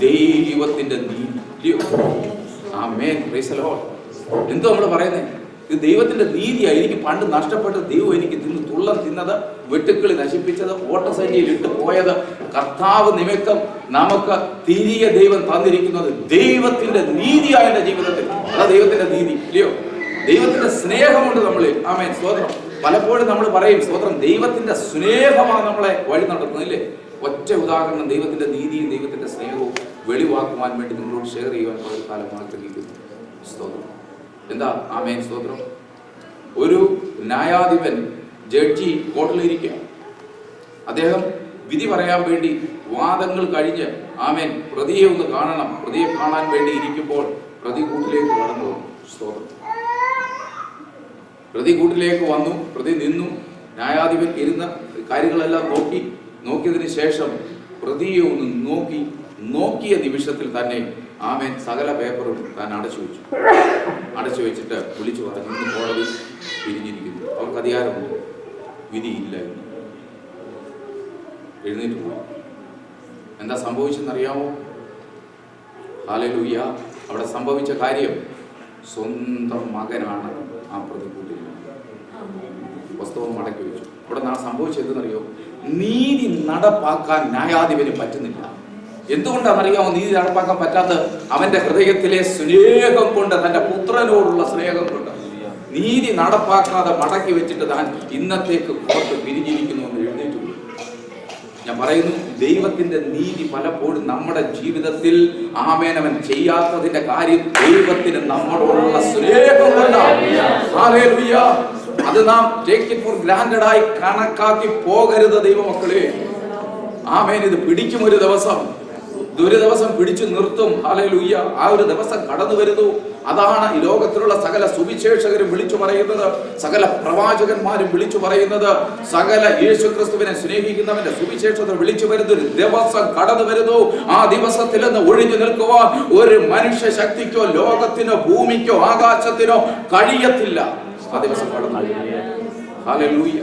ദൈവത്തിന്റെ നീതി. ആമേൻ, പ്രൈസ് ദി ലോർഡ്. എന്തോ നമ്മൾ പറയുന്നത്? ഇത് ദൈവത്തിന്റെ നീതിയാണ്. എനിക്ക് പണ്ട് നഷ്ടപ്പെട്ട ദൈവം എനിക്ക് തുള്ളം തിന്നത്, വെട്ടുക്കിളി നശിപ്പിച്ചത്, ഓട്ടസഞ്ചിയിൽ ഇട്ട് പോയത്, കർത്താവ് നിമിത്തം നമുക്ക് തിരികെ ദൈവം തന്നിരിക്കുന്നത് ദൈവത്തിന്റെ നീതിയായ എന്റെ ജീവിതത്തിൽ. അതാ ദൈവത്തിന്റെ നീതി, ഇല്ലയോ? ദൈവത്തിന്റെ സ്നേഹമുണ്ട് നമ്മളിൽ. ആമേൻ, സ്തോത്രം. പലപ്പോഴും നമ്മൾ പറയും സ്തോത്രം, ദൈവത്തിന്റെ സ്നേഹമാണ് നമ്മളെ വഴി നടത്തുന്നില്ലേ? ഒറ്റ ഉദാഹരണം, ദൈവത്തിന്റെ നീതിയും ദൈവത്തിന്റെ സ്നേഹവും വെളിവാക്കുവാൻ വേണ്ടി നിങ്ങളോട് ഷെയർ ചെയ്യുവാൻ ഒരു കാലം ആഗ്രഹിക്കുന്നു. സ്തോത്രം. എന്താ? ആമേൻ, സ്തോത്രം. ഒരു ന്യായാധിപൻ, ജഡ്ജി കോർട്ടിലിരിക്കുക. അദ്ദേഹം വിധി പറയാൻ വേണ്ടി വാദങ്ങൾ കഴിഞ്ഞ് ആമേൻ പ്രതിയെ ഒന്ന് കാണണം. പ്രതിയെ കാണാൻ വേണ്ടി ഇരിക്കുമ്പോൾ പ്രതി കൂട്ടിലേക്ക് കടന്നു വന്നു. സ്തോത്രം. പ്രതി കൂട്ടിലേക്ക് വന്നു. പ്രതി നിന്നു. ന്യായാധിപൻ ഇരുന്ന കാര്യങ്ങളെല്ലാം നോക്കിയതിന് ശേഷം പ്രതിയെ ഒന്ന് നോക്കിയ നിമിഷത്തിൽ തന്നെ ആമേൻ സകല പേപ്പറും താൻ അടച്ചു വെച്ചിട്ട് വിളിച്ചു പറഞ്ഞു, ഇന്ന് കോടതി പിരിഞ്ഞിരിക്കുന്നു, അവർക്ക് അധികാരമുണ്ട്, വിധിയില്ല. എഴുന്നേറ്റ് പോയി. എന്താ സംഭവിച്ചെന്നറിയാമോ? ഹല്ലേലൂയ. അവിടെ സംഭവിച്ച കാര്യം, സ്വന്തം മകനാണ് ആ പ്രതികൂട്ടിൽ പുസ്തകം മടക്കി വെച്ചു. അവിടെ നാളെ സംഭവിച്ചതെന്നറിയോ? നീതി നടപ്പാക്കാൻ ന്യായാധിപന് പറ്റുന്നില്ല. എന്തുകൊണ്ടാണെന്നറിയാമോ നീതി നടപ്പാക്കാൻ പറ്റാത്തത്? അവന്റെ ഹൃദയത്തിലെ സ്നേഹം കൊണ്ട്, തന്റെ പുത്രനോടുള്ള സ്നേഹം കൊണ്ട് നീതി നടപ്പാക്കാതെ മടക്കി വെച്ചിട്ട് താൻ ഇന്നത്തേക്ക് പുറത്ത് പിരിഞ്ഞിരിക്കുന്നു എന്ന് എഴുന്നേറ്റു. ഞാൻ പറയുന്നു, ദൈവത്തിന്റെ നീതി പലപ്പോഴും നമ്മുടെ ജീവിതത്തിൽ ആമേൻ അവൻ ചെയ്യാത്തതിന്റെ കാര്യം ദൈവത്തിന് നമ്മളോടുള്ള സ്നേഹം കൊണ്ടാണ്. ഹല്ലേലൂയ. അത് നാം ടേക്ക് ഇറ്റ് ഫോർ ഗ്രാൻഡഡ് ആയി കണക്കാക്കി പോകരുത് ദൈവമക്കളെ. ആമേൻ. ഇത് പിടിക്കും ഒരു ദിവസം, ഒരു ദിവസം പിടിച്ചു നിർത്തും. ഹല്ലേലൂയ. ആ ഒരു ദിവസം കടന്നു വരുന്നു. അതാണ് ഈ ലോകത്തിലുള്ള സകല സുവിശേഷകരും വിളിച്ചു പറയുന്നത്, സകല പ്രവാചകന്മാരും വിളിച്ചു പറയുന്നത്, സകല യേശുക്രിസ്തുവിനെ സ്നേഹിക്കുന്നവന്റെ സുവിശേഷത്തെ വിളിച്ചു വരുന്ന ഒരു ദിവസം കടന്നു വരുന്നു. ആ ദിവസത്തിൽ നിന്ന് ഒഴിഞ്ഞു നിൽക്കുവാൻ ഒരു മനുഷ്യ ശക്തിക്കോ ലോകത്തിനോ ഭൂമിക്കോ ആകാശത്തിനോ കഴിയത്തില്ല. ആ ദിവസം കടന്നു. ഹല്ലേലൂയ.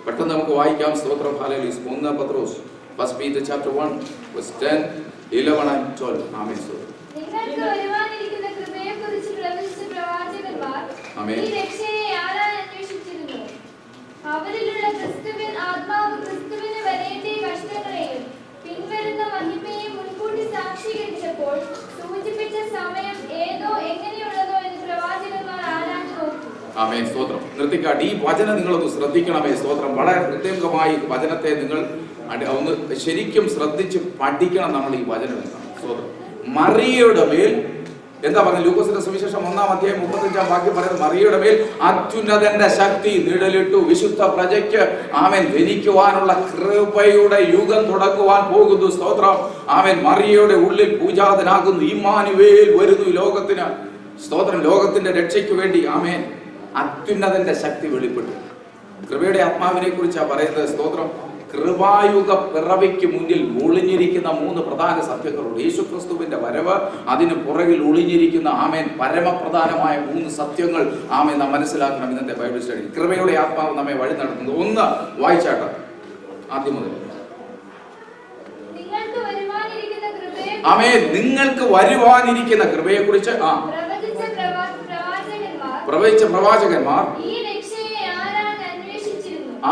പെട്ടെന്ന് നമുക്ക് വായിക്കാം. സ്തോത്രം. ഹല്ലേലൂയ. 1 പത്രോസ് 1 Peter chapter 1 verse 10, 11 and 12. ആമേൻ. നിങ്ങൾക്ക് വരുവാനിരിക്കുന്ന കൃപയെക്കുറിച്ച് പ്രവചിച്ച പ്രവാചകന്മാർ ഈ രക്ഷയെ ആരാണ് അന്വേഷിച്ചിരുന്നു? അവരിലുള്ള ക്രിസ്തുവിൻ ആത്മാവ് ക്രിസ്തുവിന് വരേണ്ട കഷ്ടങ്ങളെയും പിൻവരുന്ന മഹിമയെയും മുൻകൂട്ടി സാക്ഷീകരിച്ചപ്പോൾ സൂചിപ്പിച്ച സമയം ഏതോ എങ്ങനെയുള്ളതോ എന്ന് പ്രവാചകന്മാർ ആരാഞ്ഞു നോക്കി. ആമേൻ. സ്തോത്രം. നിർത്തിക്കാട്ട് ഈ വചനം നിങ്ങളൊന്ന് ശ്രദ്ധിക്കണമേ. സ്തോത്രം. വളരെ പ്രത്യേകമായി വചനത്തെ നിങ്ങൾ ഒന്ന് ശരിക്കും ശ്രദ്ധിച്ച് പഠിക്കണം. നമ്മൾ ഈ വചനം എന്താണ്? സ്തോത്രം. മറിയയുടെ മേൽ എന്താ പറയുന്നത്? ലൂക്കോസിന്റെ സുവിശേഷം 1-ാം അധ്യായം 35-ാം വാക്യം പറയുന്നത്, മറിയയുടെ മേൽ അത്യുന്നതന്റെ ശക്തി നിഴലിട്ടു, വിശുദ്ധ പ്രജയ്ക്ക് ആമേൻ ജനിക്കുവാനുള്ള കൃപയുടെ യുഗം തുടങ്ങുവാൻ പോകുന്നു. സ്തോത്രം. ആമേൻ. മറിയയുടെ ഉള്ളിൽ പൂജാതനാകുന്നു. ഇമ്മാനുവേൽ വരുന്നു ലോകത്തിന്. സ്തോത്രം. ലോകത്തിന്റെ രക്ഷയ്ക്ക് വേണ്ടി ആമേൻ അത്യുന്നതന്റെ ശക്തി വെളിപ്പെട്ടു. കൃപയുടെ ആത്മാവിനെ കുറിച്ചാണ് പറയുന്നത്. സ്തോത്രം. കൃപായുഗ പിറവിക്ക് മുന്നിൽ ഒളിഞ്ഞിരിക്കുന്ന 3 പ്രധാന സത്യങ്ങളുണ്ട്. യേശുക്രിസ്തുവിന്റെ വരവ്, അതിന് പുറകിൽ ഒളിഞ്ഞിരിക്കുന്ന ആമേൻ പരമപ്രധാനമായ 3 സത്യങ്ങൾ ആമേൻ നാം മനസ്സിലാക്കണം. ഇന്നത്തെ ബൈബിൾ സ്റ്റഡി കൃപയുടെ ആത്മാവ് നമ്മെ വഴി നടത്തുന്നത്. 1 വായിച്ചാട്ടെ ആദ്യം മുതൽ. ആമേൻ. നിങ്ങൾക്ക് വരുവാനിരിക്കുന്ന കൃപയെ കുറിച്ച് പ്രവചിച്ച പ്രവാചകന്മാർ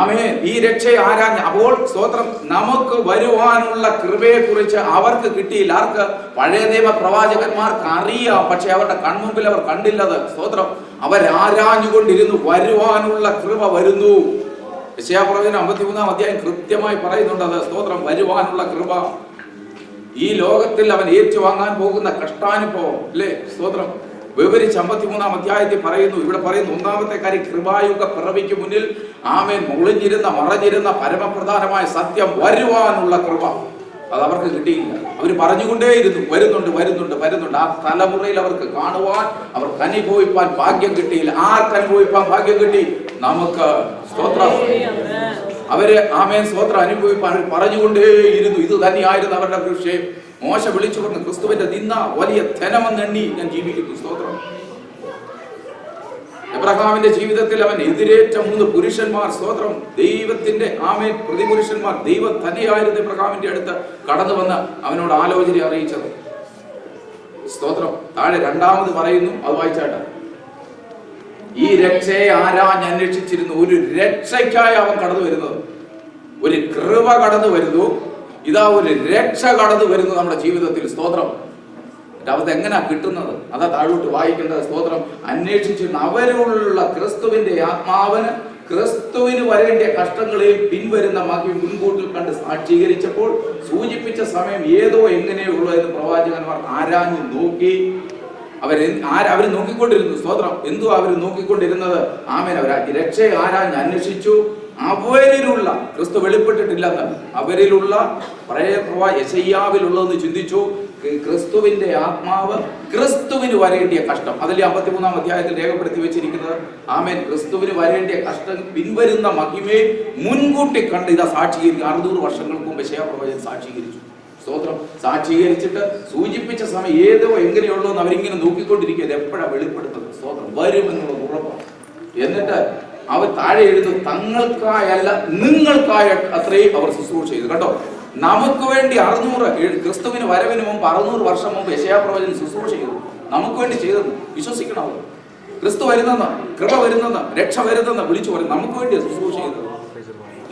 ആമേൻ ഈ രക്ഷയെ ആരാഞ്ഞ. അപ്പോൾ സ്തോത്രം, നമുക്ക് വരുവാനുള്ള കൃപയെ കുറിച്ച് അവർക്ക് കിട്ടിയില്ല. ആർക്ക്? പഴയ നിയമ പ്രവാചകന്മാർക്ക് അറിയാം, പക്ഷെ അവരുടെ കൺമുമ്പിൽ അവർ കണ്ടില്ലത്. സ്തോത്രം. അവരാരാഞ്ഞുകൊണ്ടിരുന്നു വരുവാനുള്ള കൃപ വരുന്നു. യെശയ്യാപ്രവചനം 53-ാം അധ്യായം കൃത്യമായി പറയുന്നുണ്ട് അത്. സ്തോത്രം. വരുവാനുള്ള കൃപ, ഈ ലോകത്തിൽ അവൻ ഏറ്റുവാങ്ങാൻ പോകുന്ന കഷ്ടാനുഭവം അല്ലേ? സ്തോത്രം. വിവരിച്ച് 53-ാം അധ്യായത്തിൽ പറയുന്നു. ഇവിടെ പറയുന്നു 1-ാമത്തെ കാര്യം, കൃപായുഗ പിറവിക്ക് മുന്നിൽ ആമേൻ മറഞ്ഞിരുന്ന പരമപ്രധാനമായ സത്യം വരുവാനുള്ള കൃപ. അത് അവർക്ക് കിട്ടിയില്ല. അവർ പറഞ്ഞുകൊണ്ടേയിരുന്നു വരുന്നുണ്ട്. ആ തലമുറയിൽ അവർക്ക് കാണുവാൻ, അവർക്ക് അനുഭവിപ്പാൻ ഭാഗ്യം കിട്ടിയില്ല. ആർക്ക് അനുഭവിപ്പാൻ ഭാഗ്യം കിട്ടി? നമുക്ക്. സ്തോത്രം. അവര് ആമേൻ സ്തോത്രം അനുഭവിപ്പാൻ പറഞ്ഞുകൊണ്ടേയിരുന്നു. ഇത് തന്നെയായിരുന്നു അവരുടെ വിഷയം. മോശ വിളിച്ചു പറഞ്ഞു, ക്രിസ്തുവിന്റെ നിന്ന വലിയ ധനമെന്നെണ്ണി ഞാൻ ജീവിക്കുന്നു. സ്തോത്രം. എബ്രഹാമിന്റെ ജീവിതത്തിൽ അവൻ എതിരേറ്റ 3 പുരുഷന്മാർ, സ്തോത്രം, ദൈവത്തിന്റെ ആമേൻ പ്രതിപുരുഷന്മാർ. ദൈവം തന്നെയായിരുന്നു എബ്രഹാമിന്റെ അടുത്ത് കടന്നു വന്ന് അവനോട് ആലോചന അറിയിച്ചത്. സ്തോത്രം. താഴെ രണ്ടാമത് പറയുന്നു, അത് വായിച്ചാട്ടെ. ഈ രക്ഷയെ ആരാഞ്ഞ് അന്വേഷിച്ചിരുന്നു. ഒരു രക്ഷയ്ക്കായി അവൻ കടന്നു വരുന്നത്, ഒരു കൃപ കടന്നു വരുന്നു. ഇതാ ഒരു രക്ഷ കടന്നു വരുന്നു നമ്മുടെ ജീവിതത്തിൽ. സ്തോത്രം. അത് എങ്ങനെയാ കിട്ടുന്നത്? അതാ താഴോട്ട് വായിക്കേണ്ടത്. സ്തോത്രം. അന്വേഷിച്ചിരുന്നു അവരിലുള്ള ക്രിസ്തുവിന്റെ ആത്മാവിന്, ക്രിസ്തുവിന് വരേണ്ട കഷ്ടങ്ങളെയും പിൻവരുന്ന മഹിമ മുൻകൂട്ടിൽ കണ്ട് സാക്ഷീകരിച്ചപ്പോൾ സൂചിപ്പിച്ച സമയം ഏതോ എങ്ങനെയോ ഉള്ളൂ എന്ന് പ്രവാചകന്മാർ ആരാഞ്ഞു നോക്കി. അവർ നോക്കിക്കൊണ്ടിരുന്നു. സ്തോത്രം. എന്തു അവർ നോക്കിക്കൊണ്ടിരുന്നത്? ആമേൻ. അവർ രക്ഷയെ ആരാഞ്ഞ് അന്വേഷിച്ചു. അവരിലുള്ള ക്രിസ്തു വെളിപ്പെട്ടിട്ടില്ലെന്ന്, അവരിലുള്ള യെശയ്യാവിലുള്ളതെന്ന് ചിന്തിച്ചു. ക്രിസ്തുവിന്റെ ആത്മാവ്, ക്രിസ്തുവിന് വരേണ്ടിയ കഷ്ടം, അതിൽ 53-ാം അധ്യായത്തിൽ രേഖപ്പെടുത്തി വെച്ചിരിക്കുന്നത്. ആമേൻ. ക്രിസ്തുവിന് വരേണ്ടിയ കഷ്ടം പിൻവരുന്ന മഹിമയെ മുൻകൂട്ടി കണ്ട് ഇതാ സാക്ഷീകരിക്കും. 600 വർഷങ്ങൾക്ക് മുമ്പ് യെശയ്യാ സാക്ഷീകരിച്ചു. സ്തോത്രം. സാക്ഷീകരിച്ചിട്ട് സൂചിപ്പിച്ച സമയം ഏതോ എങ്ങനെയുള്ളൂ എന്ന് അവരിങ്ങനെ നോക്കിക്കൊണ്ടിരിക്കുക. ഇത് എപ്പോഴാണ് വെളിപ്പെടുത്തുന്നത്? സ്തോത്രം. വരുമെന്നുള്ള ഉറപ്പാണ്. എന്നിട്ട് അവർ താഴെ എഴുതും, തങ്ങൾക്കായല്ല നിങ്ങൾക്കായ അത്രയും അവർ ശുശ്രൂഷ ചെയ്തു. കേട്ടോ, നമുക്ക് വേണ്ടി 600 ക്രിസ്തുവിന് വരവിന് മുമ്പ് 600 വർഷം മുമ്പ് യെശയ്യാ പ്രവചനം ശുശ്രൂഷ ചെയ്തു. നമുക്ക് വേണ്ടി ചെയ്തെന്ന് വിശ്വസിക്കണം. ക്രിസ്തു വരുന്നെന്ന്, കൃപ വരുന്നെന്ന്, രക്ഷ വരുന്നെന്ന് വിളിച്ചു പറയും. നമുക്ക് വേണ്ടി ശുശ്രൂഷ ചെയ്തത്.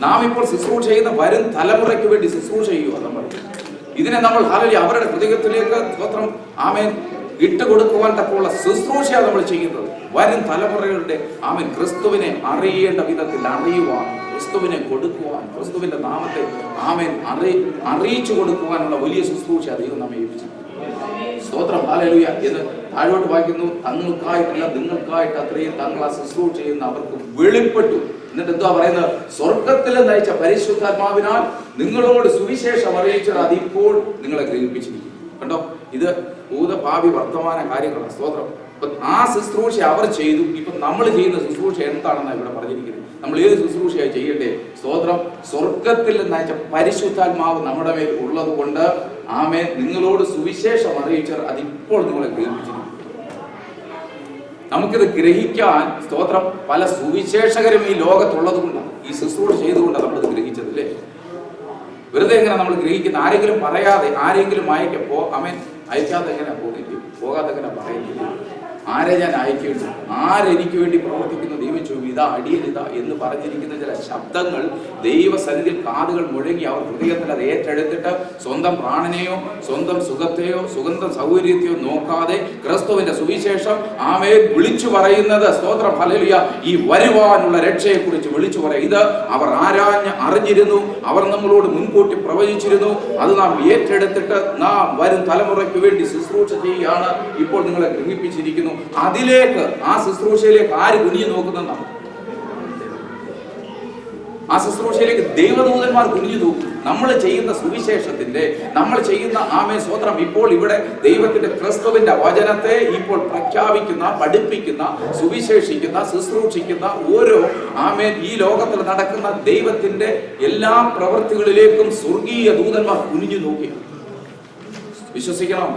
നാം ഇപ്പോൾ ശുശ്രൂഷ ചെയ്യുന്ന വരും തലമുറയ്ക്ക് വേണ്ടി ശുശ്രൂഷ ചെയ്യുക. നമ്മൾ ഇതിനെ നമ്മൾ അവരുടെ ഹൃദയത്തിലേക്ക് സ്തോത്രം ആമേൻ ഇട്ടുകൊടുക്കുവാൻ തക്കമുള്ള ശുശ്രൂഷയാണ് നമ്മൾ ചെയ്യുന്നത്. വരും തലമുറകളുടെ ആമേൻ ക്രിസ്തുവിനെ അറിയേണ്ട വിധത്തിൽ അറിയുവാൻ, ക്രിസ്തുവിനെ കൊടുക്കുവാൻ, ക്രിസ്തുവിന്റെ നാമത്തെ ആമേൻ അറിയിച്ചു കൊടുക്കുവാനുള്ള വലിയ ശുശ്രൂഷ ദൈവം നമ്മെ ഏൽപ്പിച്ചു. സ്തോത്രം. ഹല്ലേലൂയ. എന്ന് താഴോട്ട് വായിക്കുന്നു, തങ്ങൾക്കായിട്ടല്ല നിങ്ങൾക്കായിട്ട് അത്രയും തങ്ങൾ ആ ശുശ്രൂഷ ചെയ്യുന്ന അവർക്ക് വെളിപ്പെട്ടു. എന്നിട്ട് എന്താ പറയുന്നത്? സ്വർഗത്തിൽ നയിച്ച പരിശുദ്ധാത്മാവിനാൽ നിങ്ങളോട് സുവിശേഷം അറിയിച്ചത് അതിപ്പോൾ നിങ്ങളെ ഗ്രഹിപ്പിച്ചിരിക്കും. കണ്ടോ, ഇത് ഭൂതഭാവി വർത്തമാന കാര്യങ്ങളാണ്. സ്തോത്രം. ആ ശുശ്രൂഷ അവർ ചെയ്തു. ഇപ്പൊ നമ്മൾ ചെയ്യുന്ന ശുശ്രൂഷ എന്താണെന്നാണ് ഇവിടെ പറഞ്ഞിരിക്കുന്നത്. നമ്മൾ ഏത് ശുശ്രൂഷയായി ചെയ്യണ്ടേ? സ്തോത്രം. സ്വർഗത്തിൽ നയിച്ച പരിശുദ്ധാത്മാവ് നമ്മുടെ മേൽ ഉള്ളത് കൊണ്ട് ആമേൻ നിങ്ങളോട് സുവിശേഷം അറിയിച്ചർ അതിപ്പോൾ നിങ്ങളെ ഗ്രഹിപ്പിച്ചിരിക്കും. നമുക്കിത് ഗ്രഹിക്കാൻ സ്തോത്രം പല സുവിശേഷകരും ഈ ലോകത്തുള്ളത് കൊണ്ടാണ്, ഈ ശുശ്രൂഷ ചെയ്തുകൊണ്ടാണ് നമ്മളിത് ഗ്രഹിച്ചത്. അല്ലേ? വെറുതെ എങ്ങനെ നമ്മൾ ഗ്രഹിക്കുന്ന? ആരെങ്കിലും പറയാതെ, ആരെങ്കിലും അയക്കപ്പോ ആമേൻ അയക്കാതെ എങ്ങനെ പോകുന്നില്ല, പോകാതെ എങ്ങനെ പറയുന്നില്ല? ആരെ ഞാൻ അയക്കേണ്ടു, ആരെനിക്ക് വേണ്ടി പ്രവർത്തിക്കുന്നു ദൈവം ഇതാ അടിയനിതാ എന്ന് പറഞ്ഞിരിക്കുന്ന ചില ശബ്ദങ്ങൾ ദൈവസന്നിധിയിൽ കാതുകൾ മുഴങ്ങി അവർ ഹൃദയത്തിൽ അത് ഏറ്റെടുത്തിട്ട് സ്വന്തം പ്രാണനെയോ സ്വന്തം സുഖത്തെയോ സുഗന്ധ സൗകര്യത്തെയോ നോക്കാതെ ക്രിസ്തുവിന്റെ സുവിശേഷം ആമേൻ വിളിച്ചു പറയുന്നത്. സ്തോത്രം. ഹല്ലേലൂയ. ഈ വരുവാനുള്ള രക്ഷയെ കുറിച്ച് വിളിച്ചു പറയും. ഇത് അവർ ആരാഞ്ഞ് അറിഞ്ഞിരുന്നു, അവർ നമ്മളോട് മുൻകൂട്ടി പ്രവചിച്ചിരുന്നു. അത് നാം ഏറ്റെടുത്തിട്ട് നാം വരും തലമുറയ്ക്ക് വേണ്ടി ശുശ്രൂഷ ചെയ്യുകയാണ്. ഇപ്പോൾ നിങ്ങളെ ഗ്രഹിപ്പിച്ചിരിക്കുന്നു. അതിലേക്ക്, ആ ശുശ്രൂഷയിലേക്ക് ആര് കുനിഞ്ഞു നോക്കുന്നതാണ്? ആ ശുശ്രൂഷയിലേക്ക് ദൈവദൂതന്മാർ കുനിഞ്ഞു നോക്കും. നമ്മൾ ചെയ്യുന്ന സുവിശേഷത്തിന്റെ, നമ്മൾ ചെയ്യുന്ന ആമേൻ സ്തോത്രം ഇപ്പോൾ ഇവിടെ ദൈവത്തിന്റെ ക്രിസ്തുവിന്റെ വചനത്തെ ഇപ്പോൾ പ്രഖ്യാപിക്കുന്ന, പഠിപ്പിക്കുന്ന, സുവിശേഷിക്കുന്ന, ശുശ്രൂഷിക്കുന്ന ഓരോ ആമേൻ ഈ ലോകത്തിൽ നടക്കുന്ന ദൈവത്തിന്റെ എല്ലാ പ്രവൃത്തികളിലേക്കും സ്വർഗീയ ദൂതന്മാർ കുനിഞ്ഞു നോക്കി. വിശ്വസിക്കണം.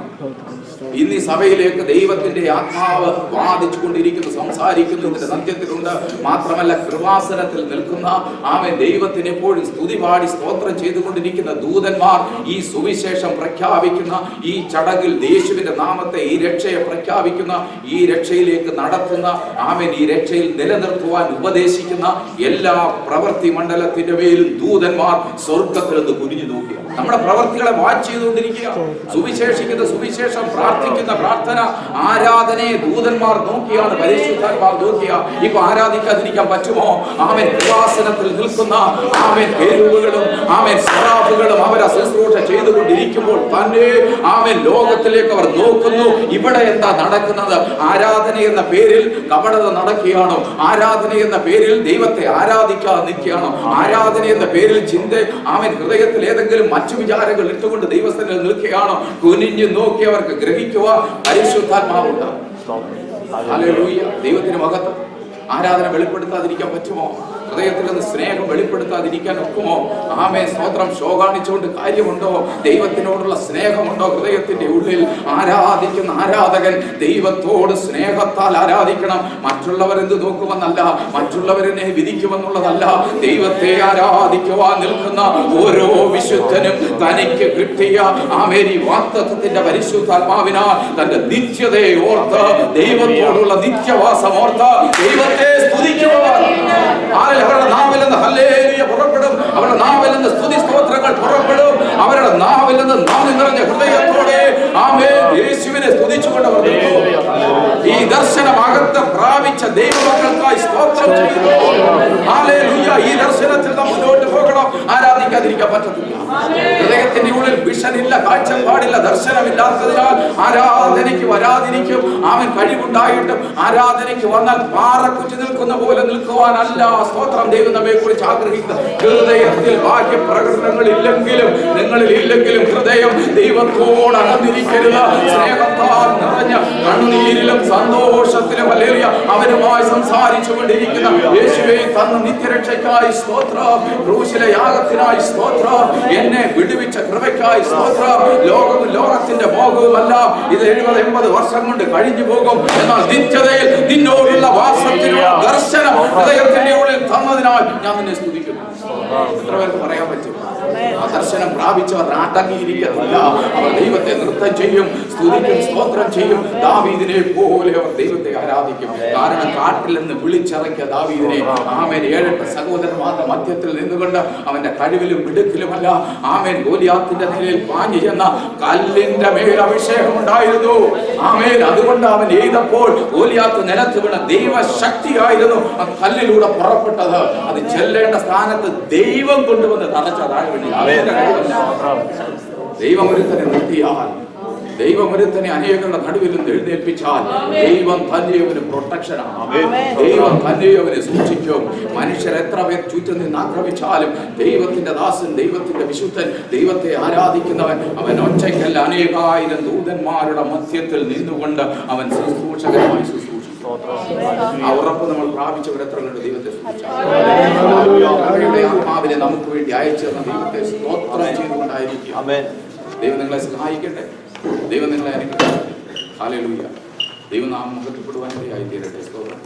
ഇന്ന് ഈ സഭയിലേക്ക് ദൈവത്തിന്റെ ആത്മാവ് വാദിച്ചു കൊണ്ടിരിക്കുന്നു, സംസാരിക്കുന്നതിന്റെ സത്യത്തിലുണ്ട്. മാത്രമല്ല കൃപാസനത്തിൽ നിൽക്കുന്ന ആമേൻ ദൈവത്തിന് എപ്പോഴും സ്തുതി പാടി സ്തോത്രം ചെയ്തുകൊണ്ടിരിക്കുന്ന ദൂതന്മാർ ഈ സുവിശേഷം പ്രഖ്യാപിക്കുന്ന, ഈ ചടങ്ങിൽ യേശുവിന്റെ നാമത്തെ, ഈ രക്ഷയെ പ്രഖ്യാപിക്കുന്ന, ഈ രക്ഷയിലേക്ക് നടത്തുന്ന, ആമേൻ ഈ രക്ഷയിൽ നിലനിർത്തുവാൻ ഉപദേശിക്കുന്ന എല്ലാ പ്രവൃത്തി മണ്ഡലത്തിന്റെ മേലും ദൂതന്മാർ സ്വർഗത്തിൽ നിന്ന് കുനിഞ്ഞു നോക്കുക. നമ്മുടെ പ്രവൃത്തികളെ വാച്ച് ചെയ്തുകൊണ്ടിരിക്കുക. സുവിശേഷിക്കുന്ന സുവിശേഷം, പ്രാർത്ഥിക്കുന്ന പ്രാർത്ഥന, ആരാധനയെ ദൂതന്മാർ നോക്കിയാണ്, പരിശുദ്ധാത്മാവ് നോക്കിയ. ഇപ്പൊ ആരാധിക്കാതിരിക്കാൻ പറ്റുമോ? ആമേൻ കൃപാസനത്തിൽ നിൽക്കുന്ന ആമേൻ കേരുബുകളും ആമേൻ സെറാഫുകളും അവർ ശുശ്രൂഷ ചെയ്തുകൊണ്ടിരിക്കുമ്പോൾ തന്നെ ആമേൻ ലോകത്തിലേക്ക് അവർ നോക്കുന്നു. ഇവിടെ എന്താ നടക്കുന്നത്? ആരാധന എന്ന പേരിൽ കപടത നടക്കുകയാണോ? ആരാധന എന്ന പേരിൽ ദൈവത്തെ ആരാധിക്കാതെ നിൽക്കുകയാണോ? ആരാധന എന്ന പേരിൽ ചിന്ത ആമേൻ ഹൃദയത്തിൽ ഏതെങ്കിലും മറ്റു വിചാരങ്ങൾ ഇട്ടുകൊണ്ട് ദൈവസ്ഥനിൽ നിൽക്കുകയാണോ? കുനിഞ്ഞു നോക്കിയവർക്ക് ഗ്രഹിക്കുക പരിശുദ്ധാത്മാവുണ്ട്. ഹല്ലേലൂയ. ദൈവത്തിന് മഹത്വം. ആരാധന വെളിപ്പെടുത്താതിരിക്കാൻ പറ്റുമോ? ഹൃദയത്തിൽ നിന്ന് സ്നേഹം വെളിപ്പെടുത്താതിരിക്കാൻ ഒക്കുമോ? ആമേൻ, സ്തോത്രം. ഷോ കാണിച്ചുകൊണ്ട് കാര്യമുണ്ടോ? ദൈവത്തിനോടുള്ള സ്നേഹമുണ്ടോ ഹൃദയത്തിന്റെ ഉള്ളിൽ? ആരാധിക്കുന്ന ആരാധകൻ ദൈവത്തോട് സ്നേഹത്താൽ ആരാധിക്കണം. മറ്റുള്ളവരെന്ത് നോക്കുമെന്നല്ല, മറ്റുള്ളവരെന്നെ വിധിക്കുമെന്നുള്ളതല്ല. ദൈവത്തെ ആരാധിക്കുവാൻ നിൽക്കുന്ന ഓരോ വിശുദ്ധനും തനിക്ക് കിട്ടിയ ആമേൻ ഈ വാഗ്ദത്തത്തിന്റെ പരിശുദ്ധാത്മാവിനാൽ തന്റെ നിത്യതയെ ഓർത്ത്, ദൈവത്തോടുള്ള നിത്യവാസം ഓർത്ത് ദൈവത്തെ സ്തുതിക്കുവാൻ അവരുടെ നാവിൽ നിന്ന് ഹല്ലേലൂയ പുറപ്പെടും. അവരുടെ നാവിൽ നിന്ന് സ്തുതി സ്തോത്രങ്ങൾ പുറപ്പെടും. അവരുടെ നാവിൽ നിന്ന് നന്ദി നിറഞ്ഞ ഹൃദയത്തോടെ ആമേൻ യേശുവിനെ സ്തുതിച്ചുകൊണ്ട് അവർ നിൽക്കും. ഈ ദർശനം അകത്ത് പ്രാപിച്ച ദൈവമക്കൾക്കായി സ്തോത്രം ചെയ്യുന്നു. ഹല്ലേലൂയ. ഈ ദർശനത്തിൽ നാം മുന്നോട്ട് പോകണം. ആരാധിക്കാതിരിക്കാൻ പറ്റത്തില്ല. ഹൃദയത്തിന്റെ ഉള്ളിൽ വിഷനില്ല, കാഴ്ചപ്പാടില്ല, ദർശനമില്ലാത്തതിനാൽ ആരാധനയ്ക്ക് വരാതിരിക്കും. അവൻ കഴിവുണ്ടായിട്ടും ആരാധനയ്ക്ക് വന്നാൽ പാറക്കുറ്റി നിൽക്കുന്ന പോലെ നിൽക്കുവാനല്ല സ്തോത്രം ദൈവം നമ്മെ കുറിച്ച് ആഗ്രഹിക്കുന്നത്. ഹൃദയത്തിൽ ബാഹ്യ പ്രകടനങ്ങൾ ഇല്ലെങ്കിലും, നിങ്ങളിൽ ഇല്ലെങ്കിലും ഹൃദയം ദൈവത്തോട് അകന്നിരിക്കരുത്. സ്നേഹത്താൽ നിറഞ്ഞ കണ്ണുനീരിലും സന്തോഷത്തിലും ഹല്ലേലൂയ അവനുമായി സംസാരിച്ചു കൊണ്ടിരിക്കുന്ന യേശുവേ തന്ന നിത്യരക്ഷയ്ക്കായി സ്തോത്രം, ക്രൂശിലെ യാഗത്തിനായി സ്തോത്രം, എന്നെ വിടുവിച്ച കൃപയ്ക്കായി സ്തോത്രം. ലോകവും ലോകത്തിന്റെ മോഹവുമല്ല, ഇത് 70-80 വർഷം കൊണ്ട് കഴിഞ്ഞു പോകും. എന്നാൽ നിത്യതയിൽ നിന്നോടുള്ള വാസത്തിനുള്ള ദർശനം ഹൃദയത്തിന്റെ ഉള്ളിൽ തന്നതിനാൽ ഞാൻ നിന്നെ സ്തുതിക്കുന്നു. എത്ര പേർക്ക് പറയാൻ പറ്റും? ആ ദർശനം പ്രാപിച്ചവർ അടങ്ങിയിരിക്കത്തില്ല. അവർ ദൈവത്തെ നൃത്തം ചെയ്യും, സ്തുതിക്കും, സ്തോത്രം ചെയ്യും. ദാവീദിനെ പോലെ അവർ ദൈവത്തെ ആരാധിക്കും. കാരണം കാട്ടിൽ നിന്ന് വിളിച്ചിറക്കിയ ദാവീദിനെ ആമേൻ 7-8 സഹോദരന്മാരുടെ മധ്യത്തിൽ നിന്നുകൊണ്ട് അവന്റെ കഴിവിലും മിടുക്കിലുമല്ല ആമേൻ ഗോലിയാത്തിന്റെ നിലയിൽ പാഞ്ഞു ചെന്ന കല്ലിന്റെ മേൽ അഭിഷേകം ഉണ്ടായിരുന്നു. ആമേൻ അതുകൊണ്ട് അവൻ എഴുതപ്പോൾ ഗോലിയാത്ത് നിലത്ത് വീണ ദൈവശക്തിയായിരുന്നു ആ കല്ലിലൂടെ പുറപ്പെട്ടത്. അത് ചെല്ലേണ്ട സ്ഥാനത്ത് ദൈവം കൊണ്ടുവന്ന് തറച്ചതായി. ദൈവം ഒരുത്തനെ നിർത്തിയാൽ, ദൈവം ഒരുത്തനെ അനേകരുടെ നടുവിൽ നിന്ന് എഴുന്നേൽപ്പിച്ചാൽ ദൈവം തന്നെ അവന് പ്രൊട്ടക്ഷനാണ്. ദൈവം തന്നെ അവനെ സൂക്ഷിക്കും. മനുഷ്യർ എത്ര പേർ ചുറ്റും നിന്ന് ആക്രമിച്ചാലും ദൈവത്തിന്റെ ദാസൻ, ദൈവത്തിന്റെ വിശുദ്ധൻ, ദൈവത്തെ ആരാധിക്കുന്നവൻ അവൻ ഒറ്റയ്ക്കല്ല, അനേകായിരം ദൂതന്മാരുടെ മധ്യത്തിൽ നിന്നുകൊണ്ട് അവൻ ശുശ്രൂഷകരമായി ശുശ്രൂഷിക്കും. ആ ഉറപ്പ് നമ്മൾ പ്രാപിച്ചവരെത്ര കണ്ട് ദൈവത്തെ ആത്മാവിനെ നമുക്ക് വേണ്ടി അയച്ചെന്ന ദൈവത്തെ സ്തോത്രം ചെയ്തുകൊണ്ടായിരിക്കും. ദൈവം നിങ്ങളെ സഹായിക്കട്ടെ. ദൈവം നിങ്ങളെ അനുഗ്രഹിക്കട്ടെ. ഹല്ലേലൂയ. ദൈവനാമം മഹത്വപ്പെടുവാൻ ഇടയായി തീരട്ടെ. സ്തോത്രം.